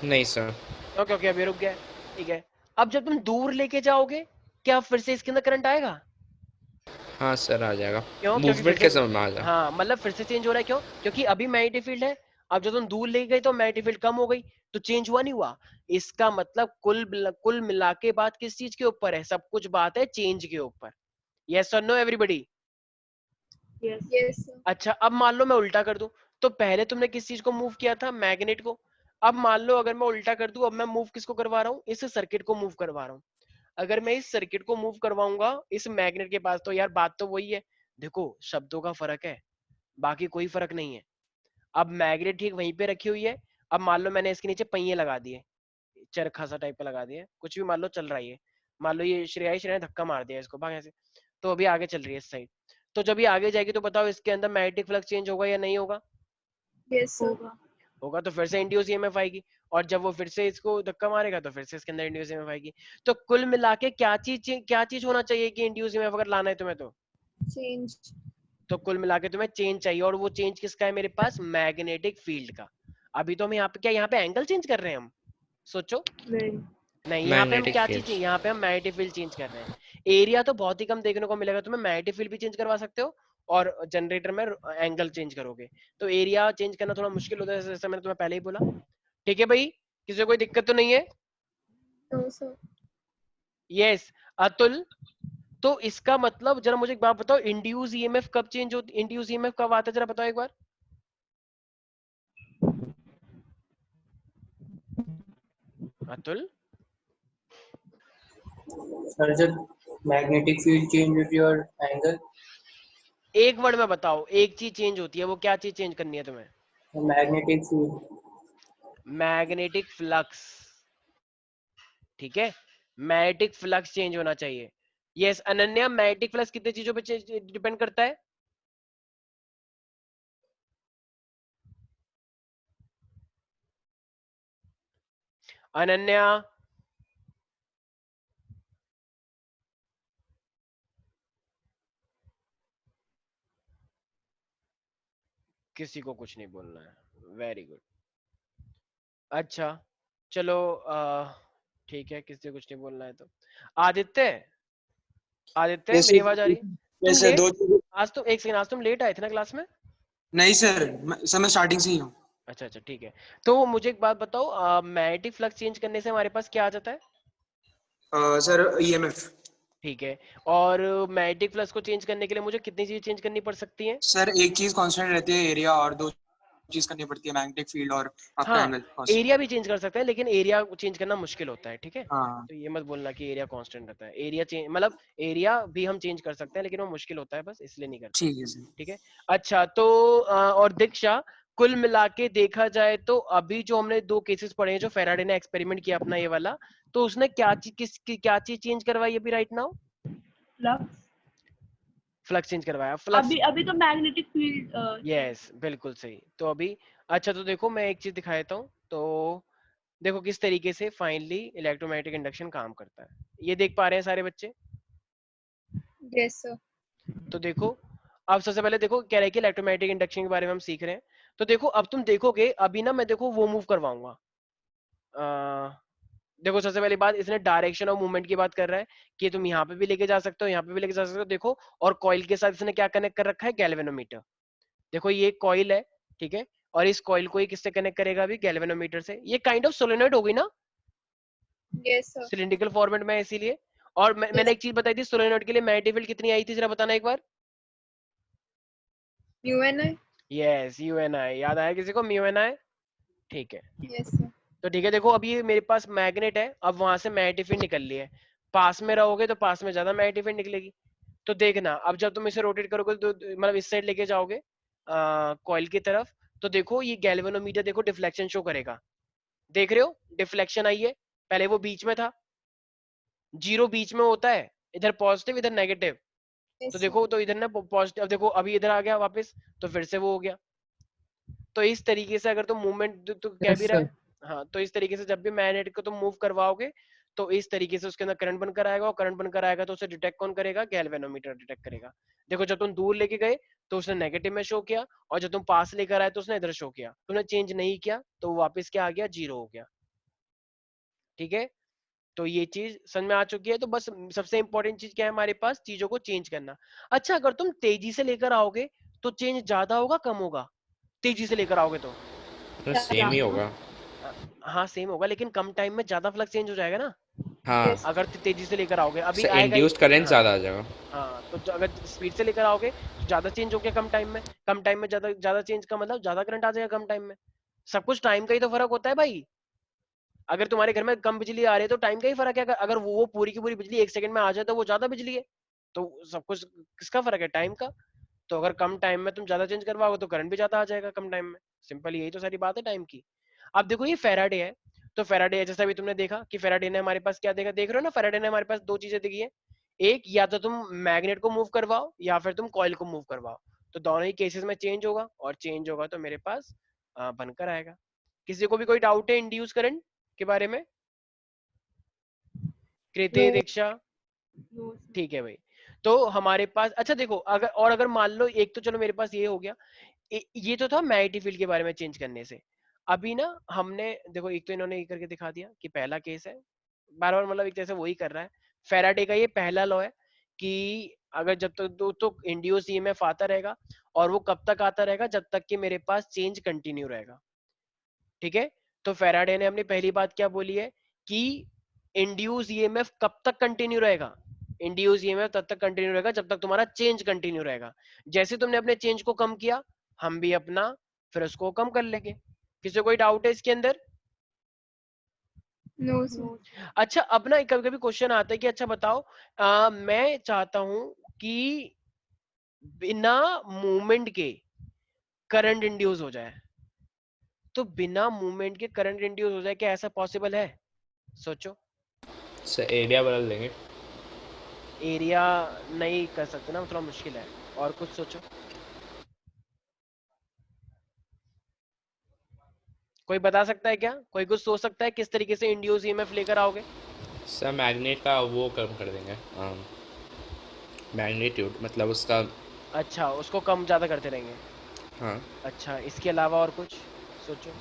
[SPEAKER 5] नहीं सर।
[SPEAKER 1] ओके ओके, अब ये रुक गया है, ठीक है। अब जब तुम दूर लेके जाओगे, क्या फिर से इसके अंदर करंट आएगा?
[SPEAKER 5] हाँ सर आ जाएगा,
[SPEAKER 1] क्यों? क्योंकि फिर
[SPEAKER 5] मूवमेंट
[SPEAKER 1] से,
[SPEAKER 5] के समय में आ जाएगा।
[SPEAKER 1] हाँ मतलब फिर से चेंज हो रहा है, क्यों? क्योंकि अभी मैग्नेटिक फील्ड है, अब जब तुम दूर ले गए तो मैग्नेटिक फील्ड कम हो गई, तो चेंज हुआ नहीं हुआ? इसका मतलब कुल मिला के बात किस चीज के ऊपर है? सब कुछ बात है चेंज के ऊपर। यस और no everybody?
[SPEAKER 2] Yes
[SPEAKER 4] yes sir.
[SPEAKER 1] अच्छा अब मान लो मैं उल्टा कर दूं, तो पहले तुमने किस चीज को मूव किया था? मैग्नेट को। अब मान लो अगर मैं उल्टा कर दूं, अब मैं मूव किसको करवा रहा हूँ? इस सर्किट को मूव करवा रहा हूँ। अगर मैं इस सर्किट को मूव करवाऊंगा इस मैग्नेट के पास, तो यार बात तो वही है। देखो शब्दों का फर्क है, बाकी कोई फर्क नहीं है। अब मैग्नेट ठीक वहीं पे रखी हुई है। अब मान लो मैंने इसके नीचे पहिए लगा दिए, चरखा सा टाइप का लगा दिया, कुछ भी मान लो चल रहा है ये। मान लो ये श्रेया ने धक्का मार दिया इसको, भाग ऐसे, तो अभी आगे चल रही है इस साइड। तो जब ये आगे जाएगी तो बताओ इसके अंदर मैग्नेटिक फ्लक्स चेंज होगा या नहीं होगा?
[SPEAKER 4] Yes sir.
[SPEAKER 2] होगा।
[SPEAKER 1] होगा, तो फिर से इंड्यूस ईएमएफ आएगी। और जब वो फिर से इसको धक्का मारेगा तो फिर से इसके अंदर इंड्यूस ईएमएफ आएगी। तो कुल मिला के क्या चीज होना चाहिए कि इंड्यूस ईएमएफ अगर लाना है तुम्हें
[SPEAKER 4] चेंज।
[SPEAKER 1] तो कुल मिला के तुम्हें चेंज चाहिए, और वो चेंज किसका है मेरे पास? मैग्नेटिक फील्ड का। अभी तो हम यहाँ पे क्या, यहाँ पे एंगल चेंज कर रहे हैं हम? सोचो।
[SPEAKER 2] नहीं
[SPEAKER 1] नहीं, यहाँ पे हम
[SPEAKER 5] मैग्नेटिक
[SPEAKER 1] क्या चीज,
[SPEAKER 5] फील्ड।
[SPEAKER 1] यहाँ पे हम मैग्नेटिक फील्ड चेंज कर रहे हैं। एरिया तो बहुत ही कम देखने को मिलेगा तुम्हें, मैग्नेटिक फील्ड भी चेंज करवा सकते हो और जनरेटर में एंगल चेंज करोगे, तो एरिया चेंज करना थोड़ा मुश्किल होता है, जैसे मैंने तुम्हें पहले ही बोला। ठीक है भाई, किसी को कोई दिक्कत तो नहीं है?
[SPEAKER 4] No sir.
[SPEAKER 1] यस अतुल। तो इसका मतलब जरा मुझे एक बात बताओ, इंड्यूस ईएमएफ कब चेंज होती, इंड्यूस ईएमएफ कब आता है, जरा बताओ एक बार। अतुल
[SPEAKER 7] सर जब मैग्नेटिक फील्ड चेंज होती है और एंगल,
[SPEAKER 1] एक वर्ड में बताओ, एक चीज चेंज होती है, वो क्या चीज चेंज करनी है तुम्हें?
[SPEAKER 7] मैग्नेटिक फील्ड,
[SPEAKER 1] मैग्नेटिक फ्लक्स, ठीक है, मैग्नेटिक फ्लक्स चेंज होना चाहिए। यस अनन्या, मैग्नेटिक फ्लक्स कितनी चीजों पे डिपेंड करता है? अनन्या, किसी को कुछ नहीं बोलना है, वेरी गुड। अच्छा चलो ठीक है, किसी को कुछ नहीं बोलना है तो आदित्य, आदित्य मेरी आवाज आ रही? तुम
[SPEAKER 8] जैसे
[SPEAKER 1] लेट,
[SPEAKER 8] दो,
[SPEAKER 1] आज तुम एक सेकंड, आज तुम लेट आए थे ना क्लास में?
[SPEAKER 8] नहीं सर, सर मैं स्टार्टिंग से ही हूँ।
[SPEAKER 1] अच्छा अच्छा ठीक है, तो मुझे एक बात बताओ, मैग्नेटिक फ्लक्स चेंज करने से हमारे पास क्या आ जाता है?
[SPEAKER 8] Sir EMF.
[SPEAKER 1] ठीक है, और मैग्नेटिक फ्लक्स को चेंज करने के लिए मुझे कितनी चीजें चेंज करनी पड़ सकती हैं?
[SPEAKER 8] सर एक चीज कांस्टेंट रहती है एरिया, और दो चीज करनी पड़ती है मैग्नेटिक फील्ड और आपका
[SPEAKER 1] हाँ,
[SPEAKER 8] एंगल।
[SPEAKER 1] एरिया भी चेंज कर सकते हैं लेकिन एरिया चेंज करना मुश्किल होता है, ठीक है?
[SPEAKER 8] हाँ
[SPEAKER 1] तो ये मत बोलना कि एरिया कांस्टेंट रहता है, एरिया चेंज मतलब एरिया भी हम चेंज कर सकते हैं लेकिन वो मुश्किल होता है, बस इसलिए नहीं करते,
[SPEAKER 8] ठीक है सर।
[SPEAKER 1] ठीक है? अच्छा तो और दीक्षा, कुल मिला के देखा जाए तो अभी जो हमने दो केसेस पढ़े हैं, जो फेराडे ने एक्सपेरिमेंट किया अपना ये वाला, तो उसने क्या चीज क्या चीज चेंज करवाई अभी right now?
[SPEAKER 2] Flux,
[SPEAKER 1] flux change करवाया, फ्लक्स।
[SPEAKER 2] अभी अभी तो मैग्नेटिक फील्ड
[SPEAKER 1] यस बिल्कुल सही, तो अभी अच्छा तो देखो मैं एक चीज दिखा देता हूँ, तो देखो किस तरीके से फाइनली इलेक्ट्रोमैग्नेटिक इंडक्शन काम करता है, ये देख पा रहे हैं सारे बच्चे?
[SPEAKER 4] Yes, sir.
[SPEAKER 1] तो देखो अब सबसे पहले देखो कह रहे हैं कि इलेक्ट्रोमैग्नेटिक इंडक्शन के बारे में हम सीख रहे हैं, तो देखो अब तुम देखोगे अभी ना, मैं देखो वो मूव करवाऊंगा, देखो सबसे पहली बात, इसने डायरेक्शन ऑफ मूवमेंट की बात कर रहा है कि तुम यहाँ पे भी लेके जा सकते हो, यहाँ पे भी लेके जा सकते हो, देखो और कॉइल के साथ इसने क्या कनेक्ट कर रखा है? गैल्वेनोमीटर। देखो ये कॉइल है, ठीक है, और इस कॉइल को ये किससे कनेक्ट करेगा अभी? गैल्वेनोमीटर से। ये काइंड ऑफ सोलेनॉइड हो गई ना,
[SPEAKER 4] Yes, sir.
[SPEAKER 1] सिलिंड्रिकल फॉर्मेट में, इसीलिए। और मैंने
[SPEAKER 4] Yes.
[SPEAKER 1] एक चीज बताई थी सोलेनॉइड के लिए मैग्नेटिक फील्ड कितनी आई थी, जरा बताना एक बार।
[SPEAKER 4] You and I.
[SPEAKER 1] Yes you and I, याद आया किसी को? म्यू एन आई, ठीक है।
[SPEAKER 4] Yes, sir.
[SPEAKER 1] तो ठीक है, देखो अभी ये मेरे पास मैग्नेट है, अब वहां से मैग्नेटिक फील्ड निकल रही है, पास में रहोगे तो पास में ज्यादा मैग्नेटिक फील्ड निकलेगी। तो देखना अब जब तुम इसे रोटेट करोगे तो मतलब इस साइड लेके जाओगे कॉइल की तरफ, तो देखो ये गैल्वेनोमीटर देखो डिफ्लेक्शन शो करेगा, देख रहे हो? डिफ्लेक्शन आई है, पहले वो बीच में था, जीरो बीच में होता है, इधर पॉजिटिव इधर नेगेटिव,
[SPEAKER 4] Yes,
[SPEAKER 1] तो
[SPEAKER 4] sir.
[SPEAKER 1] देखो तो इधर ना पॉजिटिव, अब देखो अभी इधर आ गया वापस, तो फिर से वो हो गया। तो इस तरीके से अगर तुम मूवमेंट तो कह भी
[SPEAKER 6] यस
[SPEAKER 1] रहा
[SPEAKER 6] सर।
[SPEAKER 1] है, हाँ, तो इस तरीके से जब भी मैग्नेट को तुम मूव करवाओगे तो इस तरीके से उसके अंदर करंट बनकर आएगा, और करंट बनकर आएगा तो उसे डिटेक्ट कौन करेगा? गैल्वेनोमीटर डिटेक्ट करेगा। देखो जब तुम दूर लेके गए तो उसने नेगेटिव में शो किया, और जब तुम पास लेकर आए तो उसने इधर शो किया, तुमने चेंज नहीं किया तो वापस क्या आ गया? जीरो हो गया, ठीक है? तो ये चीज समझ में आ चुकी है, तो बस सबसे इंपॉर्टेंट चीज क्या है हमारे पास? चीजों को चेंज करना। अच्छा अगर तुम तेजी से लेकर आओगे तो चेंज ज्यादा होगा कम होगा? तेजी से लेकर आओगे तो
[SPEAKER 5] तो सेम ही होगा।
[SPEAKER 1] हाँ सेम होगा, लेकिन कम टाइम में ज्यादा फ्लक्स चेंज हो जाएगा ना,
[SPEAKER 5] हाँ,
[SPEAKER 4] Yes.
[SPEAKER 1] अगर तेजी से लेकर आओगे, अभी
[SPEAKER 5] सर
[SPEAKER 1] आएगा ही।
[SPEAKER 5] इंड्यूस्ड करंट
[SPEAKER 1] हाँ
[SPEAKER 5] ज्यादा आ जाएगा।
[SPEAKER 1] हाँ, तो अगर स्पीड से लेकर आओगे तो ज्यादा चेंज हो गया कम टाइम में, कम टाइम में ज्यादा ज्यादा चेंज का मतलब ज्यादा करंट आ जाएगा कम टाइम में। सब कुछ टाइम का ही तो फर्क होता है भाई, अगर तुम्हारे घर में कम बिजली आ रही है तो टाइम का ही फर्क है, अगर वो पूरी की पूरी बिजली एक सेकंड में आ जाए तो वो ज्यादा बिजली है, तो सब कुछ किसका फर्क है? टाइम का। तो अगर कम टाइम में तुम ज्यादा चेंज करवाओगे तो करंट भी ज्यादा आ जाएगा कम टाइम में, सिंपल यही तो सारी बात है टाइम की। अब देखो ये फेराडे है, तो फेराडे जैसा भी तुमने देखा कि फेराडे ने हमारे पास क्या देखा, देख रहे हो ना, फेराडे ने हमारे पास दो चीजें दिखी है, एक या तो तुम मैग्नेट को मूव करवाओ या फिर तुम कॉइल को मूव करवाओ, तो दोनों ही केसेस में चेंज होगा, और चेंज होगा तो मेरे पास बनकर आएगा। किसी को भी कोई डाउट है इंड्यूस करंट के बारे में? कृति,
[SPEAKER 4] No.
[SPEAKER 1] दीक्षा, ठीक है भाई। तो हमारे पास अच्छा देखो अगर, और अगर मान लो एक तो चलो मेरे पास ये हो गया, ये तो था मैग्नेटिक फील्ड के बारे में चेंज करने से। अभी ना हमने देखो एक तो इन्होंने ये करके दिखा दिया कि पहला केस है, बार बार मतलब एक तरह से वही कर रहा है, फेराडे का ये पहला लॉ है कि अगर जब तक तो इंड्यूस ईएमएफ आता रहेगा, और वो कब तक आता रहेगा? जब तक कि मेरे पास चेंज कंटिन्यू रहेगा, ठीक है? तो फेराडे ने अपनी पहली बात क्या बोली है कि इंड्यूस ईएमएफ कब तक कंटिन्यू रहेगा? इंड्यूस ईएमएफ तब तक कंटिन्यू रहेगा जब तक तुम्हारा चेंज कंटिन्यू रहेगा। जैसे तुमने अपने चेंज को कम किया, हम भी अपना फिर उसको कम कर लेंगे। किसी को कोई डाउट है इसके अंदर?
[SPEAKER 4] No, sir.
[SPEAKER 1] अच्छा, अब ना कभी कभी क्वेश्चन आता है कि अच्छा बताओ, मैं चाहता हूं कि बिना मूवमेंट के करंट इंड्यूस हो जाए, तो बिना मूवमेंट के करंट इंड्यूस हो जाए, क्या ऐसा पॉसिबल है? सोचो।
[SPEAKER 5] सर एरिया बदल देंगे।
[SPEAKER 1] एरिया नहीं कर सकते ना, थोड़ा मुश्किल है, और कुछ सोचो। कोई बता सकता है क्या? कोई कुछ सोच सकता है किस तरीके से इंड्यूस ईएमएफ लेकर आओगे?
[SPEAKER 5] सर मैग्नेट का वो कम कर देंगे, मैग्नीट्यूड मतलब उसका।
[SPEAKER 1] अच्छा, उसको कम ज्यादा करते रहेंगे।
[SPEAKER 5] हाँ
[SPEAKER 1] अच्छा, इसके अलावा और कुछ सोचो।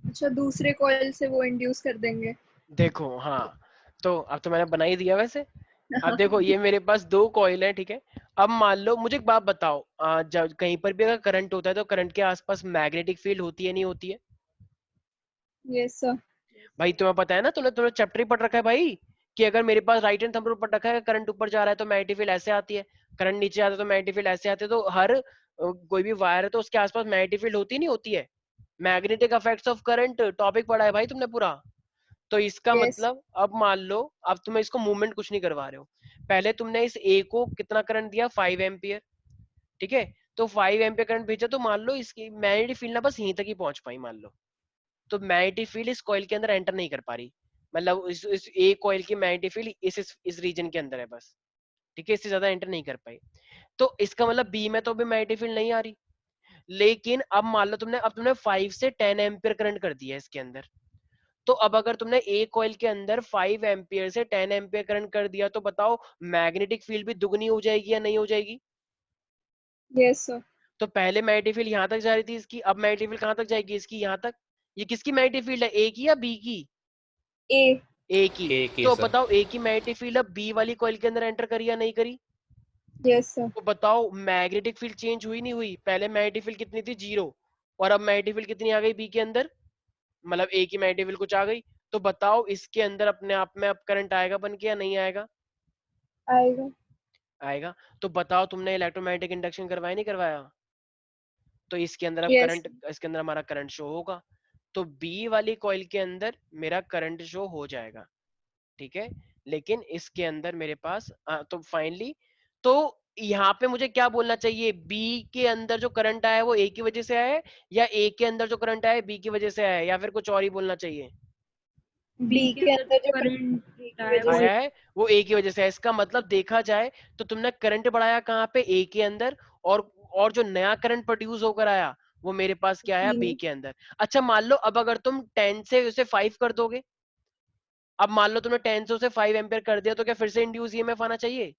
[SPEAKER 4] अच्छा, दूसरे कॉइल से वो इंड्यूस कर देंगे।
[SPEAKER 1] देखो, हाँ, तो अब तो मैंने बना ही दिया वैसे। अब देखो, ये मेरे पास दो कॉइल है, ठीक है। अब मान लो, मुझे एक बात बताओ, जब कहीं पर भी अगर करंट होता है तो करंट के आसपास मैग्नेटिक फील्ड होती है नहीं होती है?
[SPEAKER 4] Yes, sir.
[SPEAKER 1] भाई तुम्हें पता है ना, तुमने तुमने चैप्टर ही पढ़ रखा है भाई, कि अगर मेरे पास राइट हैंड थंब रूल पढ़ रखा है, करंट ऊपर जा रहा है तो मैग्नेटिक फील्ड ऐसे आती है, करंट नीचे आता है तो मैग्नेटिक फील्ड ऐसे आते हैं। तो हर कोई भी वायर है तो उसके आसपास मैग्नेटिक फील्ड होती नहीं होती है? Magnetic effects of current topic पढ़ा है भाई तुमने पूरा। तो इसका
[SPEAKER 4] Yes.
[SPEAKER 1] मतलब, अब मान लो, अब तुम्हें इसको मूवमेंट कुछ नहीं करवा रहे हो, पहले तुमने इस ए को कितना करंट दिया, 5 एम्पियर, ठीक है। तो 5 एम्पियर करंट भेजा, तो मान लो इसकी मैग्नेटिक फील्ड ना बस यहीं तक ही पहुंच पाई, मान लो। तो मैग्नेटिक फील्ड इस कॉइल के अंदर एंटर नहीं कर पा रही, मतलब इस ए कॉइल की मैग्नेटिक फील्ड इस रीजन के अंदर है बस, ठीक है, इससे ज्यादा एंटर नहीं कर पाई। तो इसका मतलब बी में तो भी मैग्नेटिक फील्ड नहीं आ रही। लेकिन अब मान लो तुमने 5 से 10 एम्पियर करंट कर दिया इसके अंदर। तो अब अगर तुमने ए कॉइल के अंदर 5 एम्पियर से 10 एम्पियर करंट कर दिया, तो बताओ मैग्नेटिक फील्ड भी दुगनी हो जाएगी या नहीं हो जाएगी?
[SPEAKER 4] Yes, sir.
[SPEAKER 1] तो पहले मैग्नेटिक फील्ड यहां तक जा रही थी इसकी, अब मैग्नेटिक फील्ड कहां तक जाएगी इसकी, यहां तक। ये किसकी मैग्नेटिक फील्ड है, ए की या बी की?
[SPEAKER 4] A.
[SPEAKER 1] ए की।
[SPEAKER 5] एक ही
[SPEAKER 1] तो
[SPEAKER 5] सर।
[SPEAKER 1] बताओ ए की मैग्नेटिक फील्ड अब बी वाली कॉइल के अंदर एंटर करी या नहीं करी?
[SPEAKER 4] Yes, sir.
[SPEAKER 1] तो बताओ मैग्नेटिक फील्ड चेंज हुई नहीं हुई? पहले मैग्नेटिक फील्ड कितनी थी, 0, और अब मैग्नेटिक फील्ड कितनी आ गई बी के अंदर, मतलब ए की मैग्नेटिक फील्ड कुछ आ गई। तो बताओ इसके अंदर अपने आप में अब करंट आएगा बन के या नहीं आएगा?
[SPEAKER 4] आएगा।
[SPEAKER 1] आएगा। तो बताओ तुमने इलेक्ट्रोमैग्नेटिक इंडक्शन करवाया नहीं करवाया? तो इसके अंदर अब
[SPEAKER 4] Yes.
[SPEAKER 1] करंट, इसके अंदर हमारा करंट शो होगा। तो बी वाली कॉइल के अंदर मेरा करंट शो हो जाएगा, ठीक है। लेकिन इसके अंदर मेरे पास तो फाइनली, तो यहाँ पे मुझे क्या बोलना चाहिए, बी के अंदर जो करंट आया है वो ए की वजह से आया है, या ए के अंदर जो करंट आया है बी की वजह से आया है, या फिर कुछ और ही बोलना चाहिए?
[SPEAKER 4] B के अंदर जो
[SPEAKER 2] करंट
[SPEAKER 1] आया है वो ए की वजह से है। इसका मतलब देखा जाए तो तुमने करंट बढ़ाया कहाँ पे, ए के अंदर, और जो नया करंट प्रोड्यूस होकर आया वो मेरे पास क्या आया, बी के अंदर। अच्छा मान लो, अब अगर तुम 10 से उसे 5 कर दोगे, अब मान लो तुमने 10 से उसे 5 एम्पियर कर दिया, तो क्या फिर से इंड्यूस ईएमएफ आना चाहिए?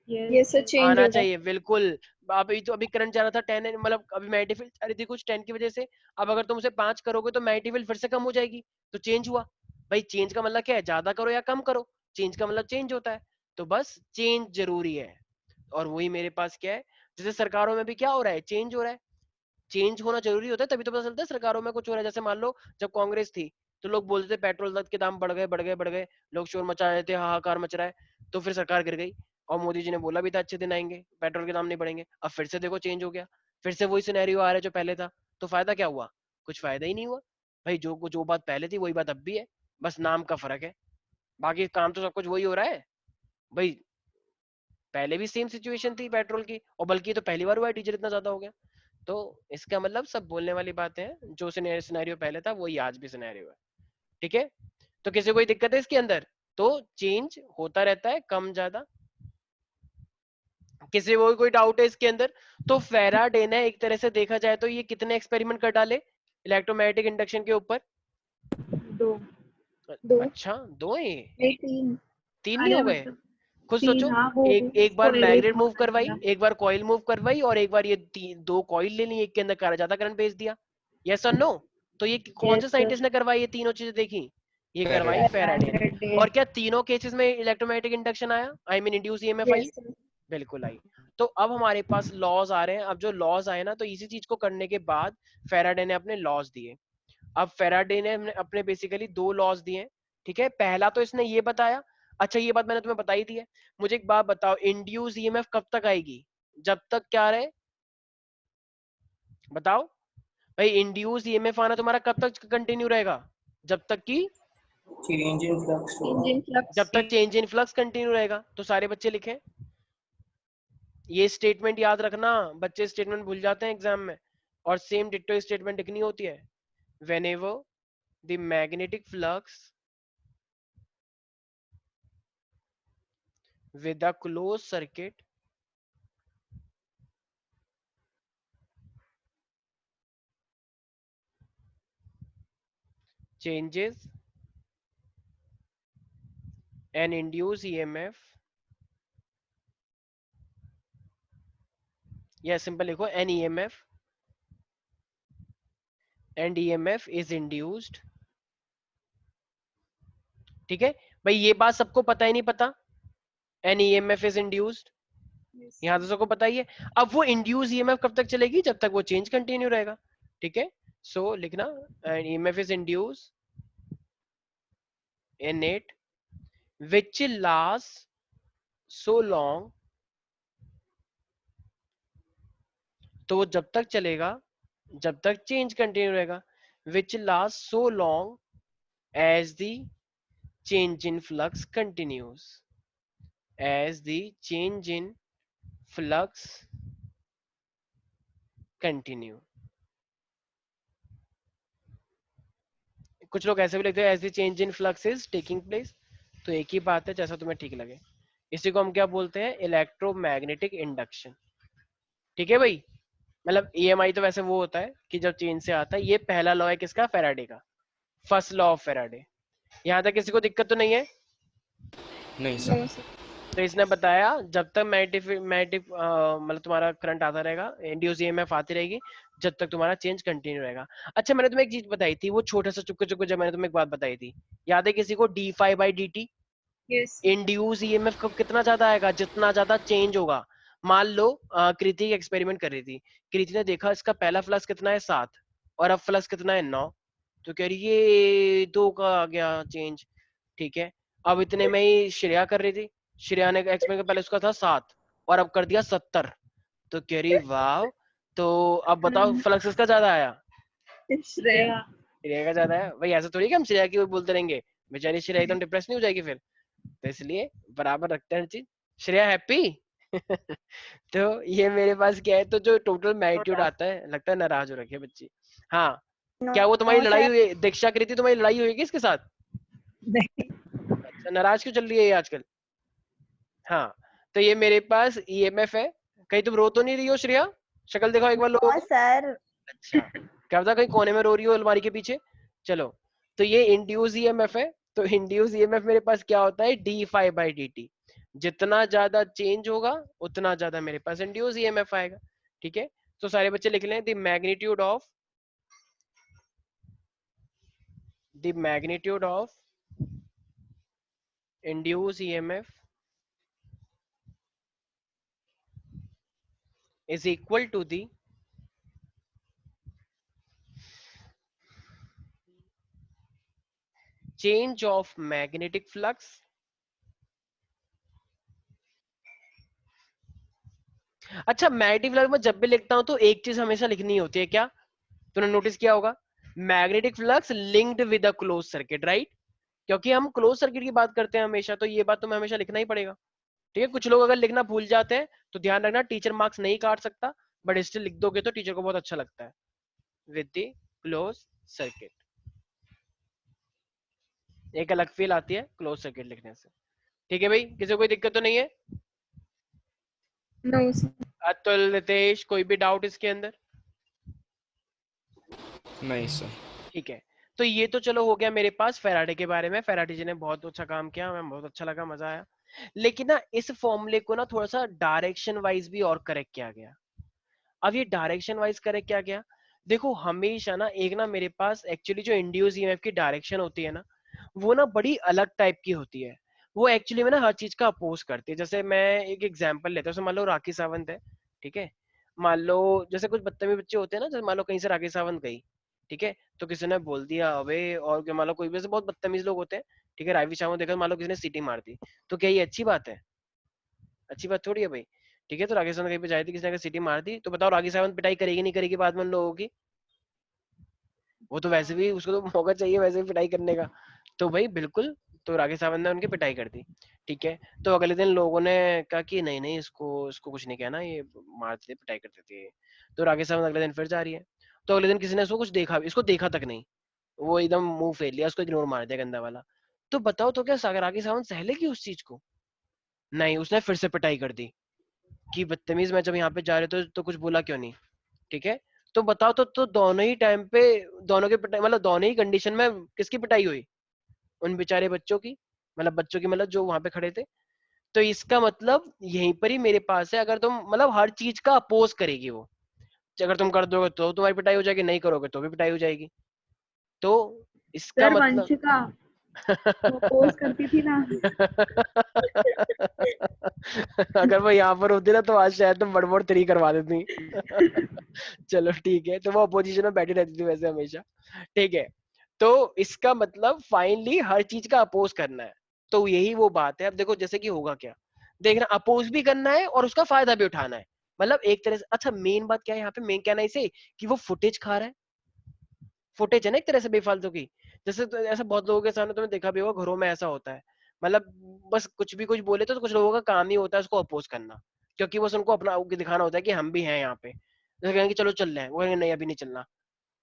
[SPEAKER 4] Yes, sir. Change
[SPEAKER 1] आना
[SPEAKER 4] होगा।
[SPEAKER 1] चाहिए, बिल्कुल। अभी तो अभी करंट जा रहा था 10, मतलब अभी मैग्नेटिक फील्ड आ रही थी कुछ 10 की वजह से, अब अगर तुम उसे 5 करोगे तो मैग्नेटिक फील्ड फिर से कम हो जाएगी। तो चेंज हुआ। भाई चेंज का मतलब क्या है, ज्यादा करो या कम करो, चेंज का मतलब चेंज होता है। तो बस चेंज जरूरी है, और वही मेरे पास क्या है, जैसे सरकारों में भी क्या हो रहा है, चेंज हो रहा है। चेंज होना जरूरी होता है, तभी तो पता चलता है सरकारों में कुछ हो रहा है। जैसे मान लो जब कांग्रेस थी, तो लोग बोलते थे पेट्रोल के दाम बढ़ गए बढ़ गए बढ़ गए, लोग शोर मचा रहे थे, हाहाकार मच रहा है, तो फिर सरकार गिर गई। और मोदी जी ने बोला भी था अच्छे दिन आएंगे, पेट्रोल के दाम नहीं बढ़ेंगे। अब फिर से देखो चेंज हो गया, फिर से वही सिनेरियो आ रहा है जो पहले था। तो फायदा क्या हुआ? कुछ फायदा ही नहीं हुआ। भाई जो जो बात पहले थी वही बात अब भी है, बस नाम का फर्क है, बाकी काम तो सब कुछ वही हो रहा है। भाई पहले भी सेम सिचुएशन थी पेट्रोल की, और बल्कि ये तो पहली बार हुआ है डीजल इतना ज्यादा हो गया। तो इसका मतलब सब बोलने वाली बातें हैं, जो सिनेरियो पहले था वही आज भी सिनेरियो है, ठीक है। तो किसी को कोई दिक्कत है इसके अंदर? तो चेंज होता रहता है कम ज्यादा। किसी को कोई डाउट है इसके अंदर? तो फैराडे ने एक तरह से देखा जाए तो ये कितने एक्सपेरिमेंट कर डाले इलेक्ट्रोमैग्नेटिक इंडक्शन के ऊपर?
[SPEAKER 2] 2।
[SPEAKER 4] दो।
[SPEAKER 1] अच्छा, दो ही?
[SPEAKER 4] नहीं, 3।
[SPEAKER 1] तीन नहीं
[SPEAKER 2] अरे
[SPEAKER 1] हो गए?
[SPEAKER 2] मतलब
[SPEAKER 1] खुद
[SPEAKER 2] 3,
[SPEAKER 1] सोचो।
[SPEAKER 2] हाँ वो
[SPEAKER 1] एक बार
[SPEAKER 2] कोई
[SPEAKER 1] मैग्नेट मूव
[SPEAKER 2] एक
[SPEAKER 1] करवाई, एक बार कॉइल मूव करवाई, और एक बार ये दो कॉइल ले ली, एक के अंदर ज्यादा करंट भेज दिया। यस और नो? तो ये कौन से
[SPEAKER 2] यस सर।
[SPEAKER 1] साइंटिस्ट ने करवाई ये तीनों चीजें देखी? ये करवाई
[SPEAKER 5] Faraday।
[SPEAKER 1] फैराडे ने।
[SPEAKER 2] फैराडे।
[SPEAKER 1] और क्या तीनों केसेस में इलेक्ट्रोमैग्नेटिक इंडक्शन आया, I mean induce EMF I?
[SPEAKER 4] Yes, sir.
[SPEAKER 1] बिल्कुल आई। तो अब हमारे पास लॉज आ रहे हैं। अब जो लॉज आए ना, तो इसी चीज को करने के बाद फैराडे ने अपने लॉज दिए। अब फेराडे ने अपने बेसिकली 2 लॉज दिए हैं, ठीक है। पहला तो इसने ये बताया, अच्छा ये बात मैंने तुम्हें बताई थी है। मुझे एक बात बताओ, इंड्यूस ईएमएफ कब तक आएगी? जब तक क्या रहे, बताओ भाई। इंड्यूस ईएमएफ आना तुम्हारा कब तक कंटिन्यू रहेगा? जब तक कि
[SPEAKER 7] चेंज इन फ्लक्स
[SPEAKER 1] जब तक चेंज इन फ्लक्स कंटिन्यू रहेगा। तो सारे बच्चे लिखें, ये स्टेटमेंट याद रखना, बच्चे स्टेटमेंट भूल जाते हैं एग्जाम में, और सेम डिट्टो स्टेटमेंट लिखनी होती है। whenever the magnetic flux with a closed circuit changes an induced EMF, या सिंपल लिखो an EMF and EMF is induced, ठीक है भाई। ये बात सबको पता ही नहीं पता, an EMF is induced, यहां तो सबको पता ही है। अब वो इंड्यूस ईएमएफ कब तक चलेगी? जब तक वो चेंज कंटिन्यू रहेगा, ठीक है। सो लिखना EMF is induce in it which lasts so long, तो वो जब तक चलेगा जब तक चेंज कंटिन्यू रहेगा, which lasts so long as the change in flux continues, as the change in flux continue। कुछ लोग ऐसे भी लिखते हैं as the change in flux is taking place, तो एक ही बात है, जैसा तुम्हें ठीक लगे। इसी को हम क्या बोलते हैं? इलेक्ट्रोमैग्नेटिक इंडक्शन, ठीक है भाई। मतलब ईएमआई तो वैसे वो होता है कि जब चेंज से आता है। ये पहला लॉ है किसका? फेराडे का, फर्स्ट लॉ ऑफ फेराडे। यहाँ तक किसी को दिक्कत तो नहीं है?
[SPEAKER 5] नहीं सर।
[SPEAKER 1] तो इसने बताया जब तक मैग्नेटिक मतलब तुम्हारा करंट आता रहेगा, इंड्यूस ईएमएफ आती रहेगी, जब तक तुम्हारा चेंज कंटिन्यू रहेगा। अच्छा मैंने तुम्हें एक चीज बताई थी, वो छोटा सा चुपके चुपके, जब मैंने तुम्हें एक बात बताई थी, याद है किसी को? d∅dt इंड्यूस ईएमएफ कब कितना ज्यादा आएगा? जितना ज्यादा चेंज होगा। मान लो कृति एक्सपेरिमेंट कर रही थी, कृति ने देखा इसका पहला फ्लक्स कितना है 7 और अब फ्लक्स कितना है 9, तो कह रही ये 2 का आ गया चेंज, ठीक है। अब इतने में ही श्रेया कर रही थी, श्रेया ने एक्सपेरिमेंट पहले उसका था 7 और अब कर दिया 70, तो कह रही वाह। तो अब बताओ फ्लक्स किसका ज्यादा आया? श्रेया का ज्यादा है भाई। ऐसा थोड़ी कि हम श्रेया की बोलते रहेंगे, बेचारी श्रेया एकदम डिप्रेस नहीं हो जाएगी फिर। तो इसलिए बराबर रखते हैं हर चीज। श्रेया हैप्पी? तो ये मेरे पास क्या है, तो जो टोटल मैग्नीट्यूड आता है, लगता है नाराज हो रखी है बच्ची। हाँ क्या वो तुम्हारी लड़ाई हुई है? दीक्षा कृति तुम्हारी लड़ाई हुई है इसके साथ? अच्छा नाराज क्यों चल रही है ये आजकल? हाँ तो ये मेरे पास ईएमएफ है। कहीं तुम रो तो नहीं रही हो श्रेया? शक्ल दिखाओ एक बार लोगों को।
[SPEAKER 9] सर।
[SPEAKER 1] अच्छा क्या पता कहीं कोने में रो रही हो अलमारी के पीछे। चलो तो ये इंड्यूस ईएमएफ है। तो इंड्यूस ईएमएफ मेरे पास क्या होता है? d∅dt। जितना ज्यादा चेंज होगा उतना ज्यादा मेरे पास इंड्यूस ईएमएफ आएगा, ठीक है। तो सारे बच्चे लिख लें, the magnitude of induce EMF is equal to the change of magnetic flux अच्छा मैग्नेटिक फ्लक्स में जब भी लिखता हूं तो एक चीज हमेशा लिखनी होती है, क्या तूने नोटिस किया होगा? Magnetic flux linked with a close circuit, right? क्योंकि हम क्लोज सर्किट की बात करते हैं हमेशा, तो ये बात तुम्हें हमेशा लिखना ही पड़ेगा, ठीक है। कुछ लोग अगर लिखना भूल जाते हैं तो ध्यान रखना, टीचर मार्क्स नहीं काट सकता, बट स्टिल लिख दोगे तो टीचर को बहुत अच्छा लगता है। विद द क्लोज सर्किट एक अलग फील आती है क्लोज सर्किट लिखने से, ठीक है भाई। किसी को कोई दिक्कत तो नहीं है?
[SPEAKER 4] नो
[SPEAKER 1] अतुल, रितेश, कोई भी डाउट इसके अंदर?
[SPEAKER 5] नहीं सर।
[SPEAKER 1] ठीक है तो ये तो चलो हो गया मेरे पास फेराडे के बारे में। फेराडे जी ने बहुत अच्छा काम किया, हमें बहुत अच्छा लगा, मजा आया। लेकिन ना इस फॉर्मूले को ना थोड़ा सा डायरेक्शन वाइज भी और करेक्ट किया गया। अब ये डायरेक्शन वाइज करेक्ट किया गया, देखो हमेशा ना एक ना मेरे पास एक्चुअली जो इंड्यूस ईएमएफ की डायरेक्शन होती है ना, वो ना बड़ी अलग टाइप की होती है। वो एक्चुअली में ना हर चीज का अपोज करती है। जैसे मैं एक एग्जांपल लेता हूँ, मान लो राखी सावंत है, ठीक है। मान लो जैसे कुछ बदतमीज बच्चे होते हैं ना, जैसे मान लो कहीं से राखी सावंत गई, ठीक है। तो किसी ने बोल दिया अबे, और क्या, मान लो कोई भी ऐसे बहुत बदतमीज लोग होते हैं, ठीक है, रावी शाह देखा, मान लो किसी ने सीटी मार दी, तो क्या ये अच्छी बात है? अच्छी बात थोड़ी है भाई। ठीक है, तो राकेश सावंत कहीं पे जाए थे, किसी ने अगर सीटी मार दी, तो बताओ राकेश सावंत पिटाई करेगी नहीं करेगी बाद में उन लोगों की? वो तो वैसे भी उसको तो मौका चाहिए वैसे भी पिटाई करने का। तो भाई बिल्कुल, तो राकेश सावंत ने उनकी पिटाई कर दी। ठीक है, तो अगले दिन लोगों ने कहा कि नहीं नहीं, इसको इसको कुछ नहीं कहना, ये मारते थे पिटाई करते थे। तो राकेश सावंत अगले दिन फिर जा रही है, तो अगले दिन किसी ने इसको कुछ देखा, इसको देखा तक नहीं, वो एकदम मुंह फेर लिया, उसको इग्नोर मार दिया गंदा वाला। तो बताओ, तो क्या राकेश सावंत सहलेगी उस चीज को? नहीं, उसने फिर से पिटाई कर दी कि बदतमीज, मैं जब यहाँ पे जा रहे तो कुछ बोला क्यों नहीं? ठीक है, तो बताओ, तो दोनों ही टाइम पे, दोनों की पिटाई, मतलब दोनों ही कंडीशन में किसकी पिटाई हुई? उन बेचारे बच्चों की, मतलब बच्चों की, मतलब जो वहां पे खड़े थे। तो इसका मतलब यहीं पर ही मेरे पास है, अगर तुम मतलब हर चीज का अपोज करेगी वो, अगर तुम कर दोगे तो तुम्हारी पिटाई हो जाएगी, नहीं करोगे तो भी पिटाई हो जाएगी। तो इसका
[SPEAKER 2] सर
[SPEAKER 1] मतलब
[SPEAKER 2] वंशिका वो पोज करती थी ना।
[SPEAKER 1] अगर वो यहाँ पर होती ना तो आज शायद तुम बड़बड़ 3 करवा देती। चलो ठीक है, तो वो अपोजिशन में बैठी रहती थी वैसे हमेशा। ठीक है, तो इसका मतलब फाइनली हर चीज का अपोज करना है। तो यही वो बात है। अब देखो जैसे कि होगा क्या, देखना, अपोज भी करना है और उसका फायदा भी उठाना है। मतलब एक तरह से, अच्छा मेन बात क्या है यहाँ पे, मेन कहना इसे कि वो फुटेज खा रहा है। फुटेज है ना एक तरह से बेफालतू की। जैसे तो ऐसा बहुत लोगों के सामने तुमने देखा भी होगा, घरों में ऐसा होता है, मतलब बस कुछ भी कुछ बोले तो कुछ लोगों का काम ही होता है उसको अपोज करना, क्योंकि बस उनको अपना दिखाना होता है कि हम भी हैं यहाँ पे। जैसे कहेंगे चलो चल रहे हैं, वो कहेंगे नहीं अभी नहीं चलना।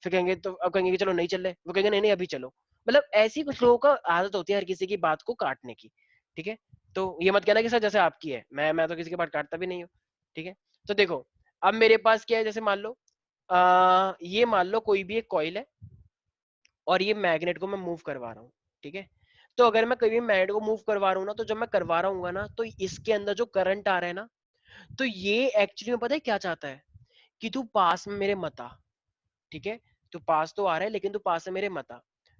[SPEAKER 1] फिर कहेंगे, तो अब कहेंगे कि चलो नहीं चल रहे, वो कहेंगे नहीं नहीं अभी चलो। मतलब ऐसी कुछ लोगों का आदत होती है हर किसी की बात को काटने की। ठीक है, तो ये मत कहना कि सर जैसे आपकी है, मैं तो किसी की बात काटता भी नहीं हूँ। ठीक है, तो देखो, अब मेरे पास क्या है, जैसे मान लो ये मान लो कोई भी एक कॉइल है और ये मैग्नेट को मैं मूव करवा रहा हूँ। ठीक है, तो अगर मैं कभी मैग्नेट को मूव करवा रहा हूँ ना, तो जब मैं करवा रहा हूँ ना, तो इसके अंदर जो करंट आ रहा है ना, तो ये एक्चुअली में पता है क्या चाहता है, कि तू पास में मेरे मत आ। ठीक है, तू पास तो आ रहा है लेकिन तू पास में मेरे मत आ।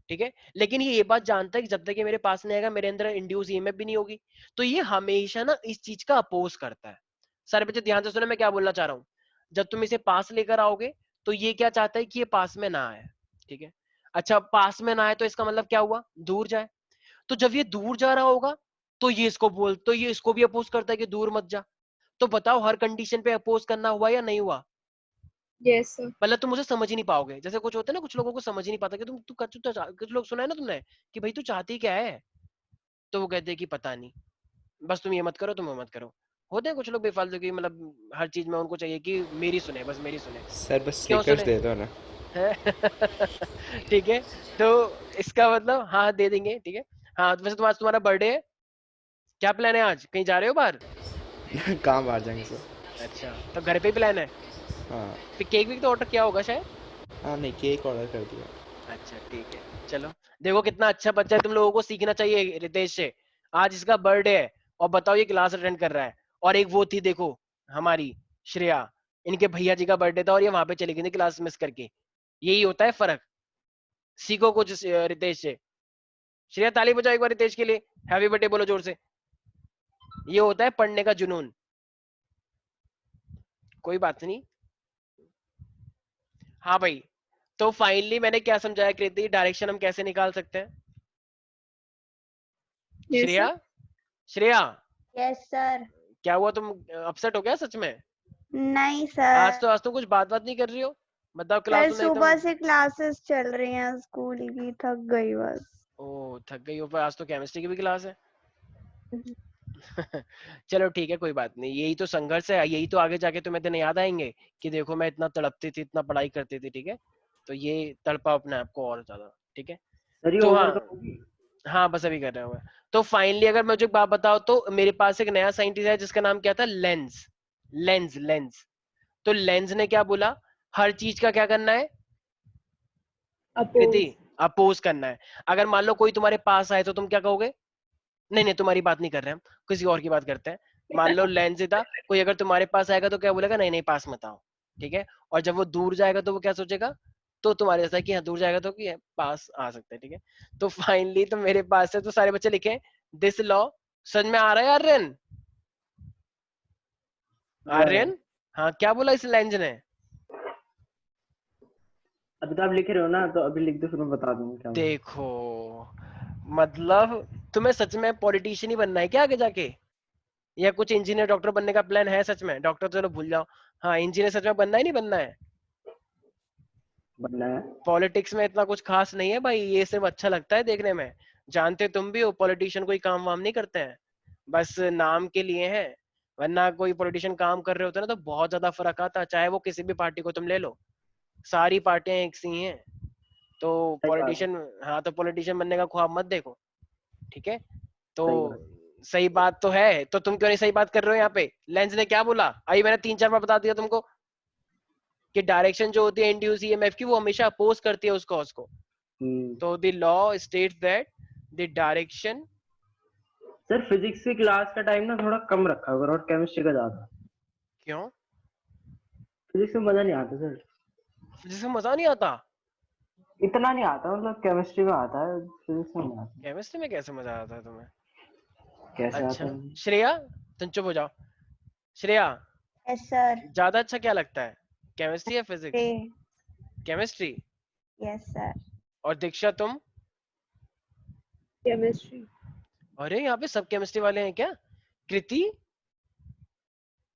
[SPEAKER 1] ठीक है, लेकिन ये बात जानता है कि जब तक ये मेरे पास नहीं आएगा मेरे अंदर इंड्यूस ईएमएफ भी नहीं होगी। तो ये हमेशा ना इस चीज का अपोज करता है। सारे बच्चे ध्यान से सुने मैं क्या बोलना चाह रहा हूँ। जब तुम इसे पास लेकर आओगे तो ये क्या चाहता है, कि ये पास में ना आए। ठीक है, अच्छा पास में ना आए तो इसका मतलब क्या हुआ, दूर जाए। तो जब ये दूर जा रहा होगा तो ये इसको भी अपोज करता है कि दूर मत जा। तो बताओ हर कंडीशन पे अपोज करना हुआ या नहीं हुआ?
[SPEAKER 4] Yes sir.
[SPEAKER 1] मतलब तुम मुझे समझ ही नहीं पाओगे। जैसे कुछ होते हैं ना, कुछ लोगों को समझ ही नहीं पाता कि कुछ लोग सुना है ना तुमने, कि भाई तू चाहती क्या है, तो वो कहते हैं कि पता नहीं, बस तुम ये मत करो, तुम वो मत करो। होते हैं कुछ लोग बेफालतू की, मतलब हर चीज में उनको चाहिए कि मेरी सुने, बस मेरी सुने।
[SPEAKER 5] सर बस
[SPEAKER 1] क्यों
[SPEAKER 5] स्निकर्स
[SPEAKER 1] सुने?
[SPEAKER 5] दे दो ना।
[SPEAKER 1] ठीक है, तो इसका मतलब हाँ दे देंगे। ठीक है, हाँ तो वैसे तुम्हारा बर्थडे है, क्या प्लान है, आज कहीं जा रहे हो बाहर?
[SPEAKER 5] कहाँ बाहर जाएंगे सर?
[SPEAKER 1] अच्छा, तो घर पे ही प्लान है?
[SPEAKER 5] हाँ।
[SPEAKER 1] फिर केक भी तो ऑर्डर किया होगा शायद।
[SPEAKER 5] हाँ नहीं, केक ऑर्डर कर दिया।
[SPEAKER 1] अच्छा ठीक है, चलो। देखो कितना अच्छा बच्चा है, तुम लोगों को सीखना चाहिए रितेश से। आज इसका बर्थडे है और बताओ ये क्लास अटेंड कर रहा है। और एक वो थी देखो, हमारी श्रेया, इनके भैया जी का बर्थडे था और ये वहां पे चली गई थी क्लास मिस करके। यही होता है फर्क। सीखो कुछ रितेश से। श्रेया ताली बजाओ एक बार रितेश के लिए, हैप्पी बर्थडे बोलो जोर से। ये होता है पढ़ने का जुनून। कोई बात नहीं। हाँ भाई, तो फाइनली मैंने क्या समझाया कृति, डायरेक्शन हम कैसे निकाल सकते हैं?
[SPEAKER 4] Yes
[SPEAKER 1] Shreya,
[SPEAKER 4] sir.
[SPEAKER 1] Shreya,
[SPEAKER 9] yes sir.
[SPEAKER 1] क्या हुआ, तुम अपसेट हो गया सच में?
[SPEAKER 9] नहीं
[SPEAKER 1] आज
[SPEAKER 9] सर।
[SPEAKER 1] तो कुछ बात नहीं कर रही हो, बताओ क्लास
[SPEAKER 9] सर
[SPEAKER 1] में
[SPEAKER 9] सुबह
[SPEAKER 1] एकदम।
[SPEAKER 9] से क्लासेस चल रही हैं स्कूल की, थक गई बस।
[SPEAKER 1] ओ थक गई हो, पर आज तो केमिस्ट्री की भी क्लास है। चलो ठीक है, कोई बात नहीं, यही तो संघर्ष है, यही तो आगे जाके तुम्हें दिन याद आएंगे कि देखो मैं इतना तड़पती थी, इतना पढ़ाई करती थी। ठीक है, तो ये तड़पा अपने आप को और ज्यादा। ठीक है,
[SPEAKER 3] सर ये
[SPEAKER 1] तो हाँ,
[SPEAKER 3] होमवर्क होगी?
[SPEAKER 1] हाँ बस अभी कर रहा हूँ मैं। तो फाइनली अगर मुझे एक बात बताओ, तो मेरे पास एक नया साइंटिस्ट है जिसका नाम क्या था, लेंस। लेंस। तो लेंस ने क्या बोला, हर चीज का क्या करना है कृति,
[SPEAKER 2] अपोज।
[SPEAKER 1] अपोज करना है। अगर मान लो कोई तुम्हारे पास आए तो तुम क्या कहोगे? नहीं नहीं, तुम्हारी बात नहीं कर रहे हम, किसी और की बात करते हैं। मान लो लेंस था, कोई अगर तुम्हारे पास आएगा तो क्या बोलेगा, नहीं नहीं पास मत आओ। ठीक है, और जब वो दूर जाएगा तो वो क्या सोचेगा, तो तुम्हारे जैसा कि हाँ दूर जाएगा तो कि पास आ सकते हैं। ठीक है, तो फाइनली तो मेरे पास है, तो सारे बच्चे लिखे दिस लॉ। समझ में आ रहा है आर्यन?
[SPEAKER 3] हाँ
[SPEAKER 1] आर्यन, हाँ क्या बोला इस लेंस ने?
[SPEAKER 3] अभी तो आप लिख रहे हो ना, तो अभी लिख दो, फिर मैं बता दूंगा क्या होगा।
[SPEAKER 1] देखो मतलब तुम्हें सच में पॉलिटिशियन ही बनना है क्या आगे जाके, या कुछ इंजीनियर डॉक्टर बनने का प्लान है सच में? डॉक्टर चलो भूल जाओ, हाँ इंजीनियर सच में बनना ही नहीं बनना है?
[SPEAKER 3] बनना है।
[SPEAKER 1] पॉलिटिक्स में इतना कुछ खास नहीं है भाई, ये सिर्फ अच्छा लगता है देखने में। जानते तुम भी हो पॉलिटिशियन कोई काम वाम नहीं करते हैं, बस नाम के लिए है। वरना कोई पॉलिटिशियन काम कर रहे होते ना तो बहुत ज्यादा फर्क आता, चाहे वो किसी भी पार्टी को तुम ले लो, सारी पार्टियां एक सी हैं। तो
[SPEAKER 3] सही बात है।
[SPEAKER 1] पॉलिटिशियन, हाँ तो पॉलिटिशियन बनने का ख्वाब मत देखो, ठीक है? तो
[SPEAKER 3] सही बात।
[SPEAKER 1] सही बात तो है, तो तुम क्यों नहीं सही बात कर रहे हो यहाँ पे? लेंस ने क्या बोला अभी, मैंने 3-4 बार बता दिया तुमको कि डायरेक्शन जो होती है इंड्यूस ईएमएफ की, वो हमेशा अपोज करती है उस कॉज को। तो the law states that the direction.
[SPEAKER 3] Sir physics की क्लास का टाइम ना थोड़ा कम रखा करो और केमिस्ट्री का ज्यादा।
[SPEAKER 1] क्यों?
[SPEAKER 3] फिजिक्स में मजा नहीं आता सर,
[SPEAKER 1] जिसमें मजा नहीं आता?
[SPEAKER 3] इतना नहीं आता, मतलब केमिस्ट्री में आता है, फिजिक्स में नहीं आता।
[SPEAKER 1] केमिस्ट्री में कैसे मजा आता है तुम्हें?
[SPEAKER 3] कैसे
[SPEAKER 1] अच्छा
[SPEAKER 3] आता है?
[SPEAKER 1] श्रेया तुम चुप हो जाओ। Shreya
[SPEAKER 9] yes sir.
[SPEAKER 1] ज्यादा अच्छा क्या लगता है, केमिस्ट्री या फिजिक्स? केमिस्ट्री।
[SPEAKER 9] Yes sir.
[SPEAKER 1] और दीक्षा तुम?
[SPEAKER 2] केमिस्ट्री।
[SPEAKER 1] अरे यहाँ पे सब केमिस्ट्री वाले हैं क्या? कृति?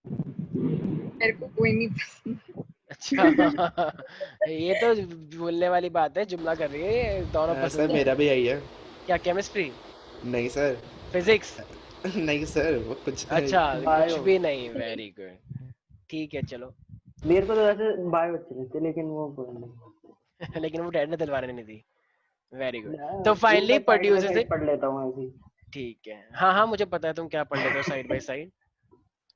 [SPEAKER 4] मेरे को कोई नहीं पसंद।
[SPEAKER 1] अच्छा ये तो बोलने वाली बात है, जुमला कर रही है ये, दोनों
[SPEAKER 5] सर
[SPEAKER 1] पसंद है।
[SPEAKER 5] मेरा भी यही है।
[SPEAKER 1] क्या केमिस्ट्री?
[SPEAKER 5] नहीं सर।
[SPEAKER 1] फिजिक्स?
[SPEAKER 5] नहीं सर, वो कुछ
[SPEAKER 1] अच्छा
[SPEAKER 3] बायो।
[SPEAKER 1] कुछ भी नहीं, वेरी गुड, ठीक है चलो।
[SPEAKER 3] मेरे को तो वैसे बायो अच्छी लगती है, लेकिन वो नहीं।
[SPEAKER 1] लेकिन वो डैड ने दिलवाने नहीं दी, वेरी गुड।
[SPEAKER 3] ना,
[SPEAKER 1] तो
[SPEAKER 3] वो
[SPEAKER 1] फाइनली
[SPEAKER 3] मैं side by
[SPEAKER 1] produces
[SPEAKER 3] side
[SPEAKER 1] it,
[SPEAKER 3] पढ़ लेता हूँ ऐसे ही।
[SPEAKER 1] ठीक है हाँ हाँ मुझे पता है तुम क्या पढ़ लेते हो साइड बाय साइड,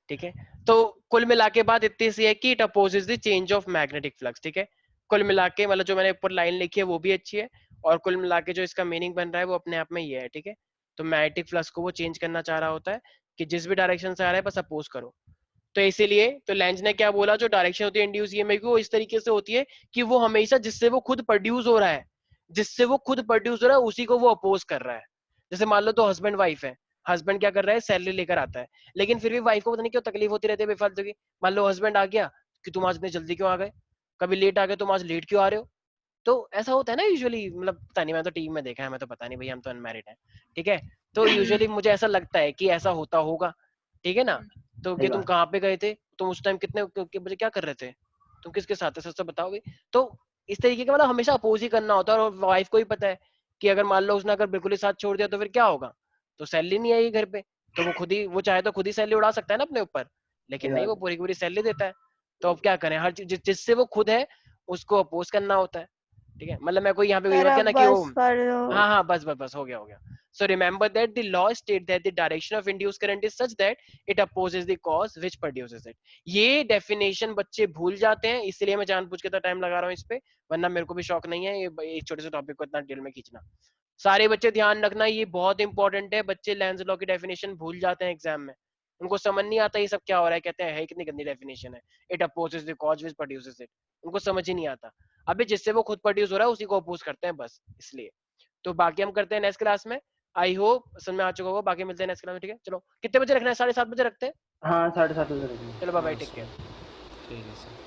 [SPEAKER 1] ठीक है। तो कुल मिला के बात इतनी सी है कि it opposes the change of magnetic flux, ठीक है। कुल मिला के मतलब जो मैंने ऊपर लाइन लिखी है वो भी अच्छी है, और कुल मिला के जो इसका मीनिंग बन रहा है वो अपने आप में ये है, ठीक है। तो मैग्नेटिक फ्लक्स को वो चेंज करना चाह रहा होता है कि जिस भी डायरेक्शन से आ रहा है बस अपोज करो। तो इसीलिए तो लेंज ने क्या बोला, जो डायरेक्शन होती है इंड्यूस ईएमएफ की वो इस तरीके से होती है कि वो हमेशा जिससे वो खुद प्रोड्यूस हो रहा है, जिससे वो खुद प्रोड्यूस हो रहा है उसी को वो अपोज कर रहा है। जैसे मान लो तो हस्बैंड वाइफ है, हस्बैंड क्या कर रहा है, सैलरी लेकर आता है, लेकिन फिर भी वाइफ को पता नहीं क्यों तकलीफ होती रहती है बेफालतू की। मान लो हस्बैंड आ गया कि तुम आज इतने जल्दी क्यों आ गए, कभी लेट आ गए, तुम आज लेट क्यों आ रहे हो। तो ऐसा होता है ना यूजुअली, मतलब पता नहीं, मैं तो टीम में देखा है, मैं तो पता नहीं भैया, हम तो अनमैरिड हैं, ठीक है। तो यूजुअली मुझे ऐसा लगता है कि ऐसा होता होगा, ठीक है ना। तो कि
[SPEAKER 3] सही
[SPEAKER 1] तुम
[SPEAKER 3] बात।
[SPEAKER 1] कहाँ पे गए थे, तुम उस टाइम कितने बजे क्या कर रहे थे, तुम किसके साथ थे, सच से बताओ भाई। तो इस तरीके का मतलब हमेशा अपोज ही करना होता है, और वाइफ को ही पता है कि अगर मान लो उसने अगर बिल्कुल ही साथ छोड़ दिया तो फिर क्या होगा, तो सैलरी नहीं आएगी घर पे, तो वो खुद ही, वो चाहे तो खुद ही सैलरी उड़ा सकता है ना अपने ऊपर, लेकिन
[SPEAKER 3] सही
[SPEAKER 1] नहीं,
[SPEAKER 3] बात
[SPEAKER 1] वो
[SPEAKER 3] है।
[SPEAKER 1] पूरी की पूरी सैलरी देता है। तो अब क्या करें, हर चीज जिससे वो खुद है उसको अपोज करना होता है, ठीक है। मतलब मैं कोई यहाँ पे ये
[SPEAKER 9] सर
[SPEAKER 1] मत
[SPEAKER 9] अब
[SPEAKER 1] कहना कि वो,
[SPEAKER 9] बस कर दो।
[SPEAKER 1] हाँ हाँ बस बस बस हो गया हो गया। So remember that the law state that the direction of induced current is such that it opposes the cause which produces it. ये डेफिनेशन बच्चे भूल जाते हैं, इसलिए मैं जानबूझ के तो टाइम लगा रहा हूँ इस पे, वरना मेरे को भी शौक नहीं है ये एक छोटे से टॉपिक को इतना डिटेल में खींचना। सारे बच्चे ध्यान रखना, ये बहुत इंपॉर्टेंट है, बच्चे लेंज लॉ की डेफिनेशन भूल जाते हैं एग्जाम में, उनको समझ नहीं आता ये सब क्या हो रहा है, कहते हैं है कितनी गंदी डेफिनेशन है, it opposes the cause which produces it, उनको समझ ही नहीं आता। अबे जिससे वो खुद प्रोड्यूस हो रहा है उसी को अपोज करते हैं बस, इसलिए। तो बाकी हम करते हैं नेक्स्ट क्लास में, आई होप समझ में आ चुका होगा, बाकी मिलते हैं नेक्स्ट क्लास में, ठीक है। चलो कितने बजे रखना है, 7:30 बजे रखते हैं,
[SPEAKER 3] हाँ 7:30 बजे रखेंगे।
[SPEAKER 1] चलो बाय बाय,
[SPEAKER 5] हाँ
[SPEAKER 1] टेक केयर।
[SPEAKER 5] सर, ठीक है सर।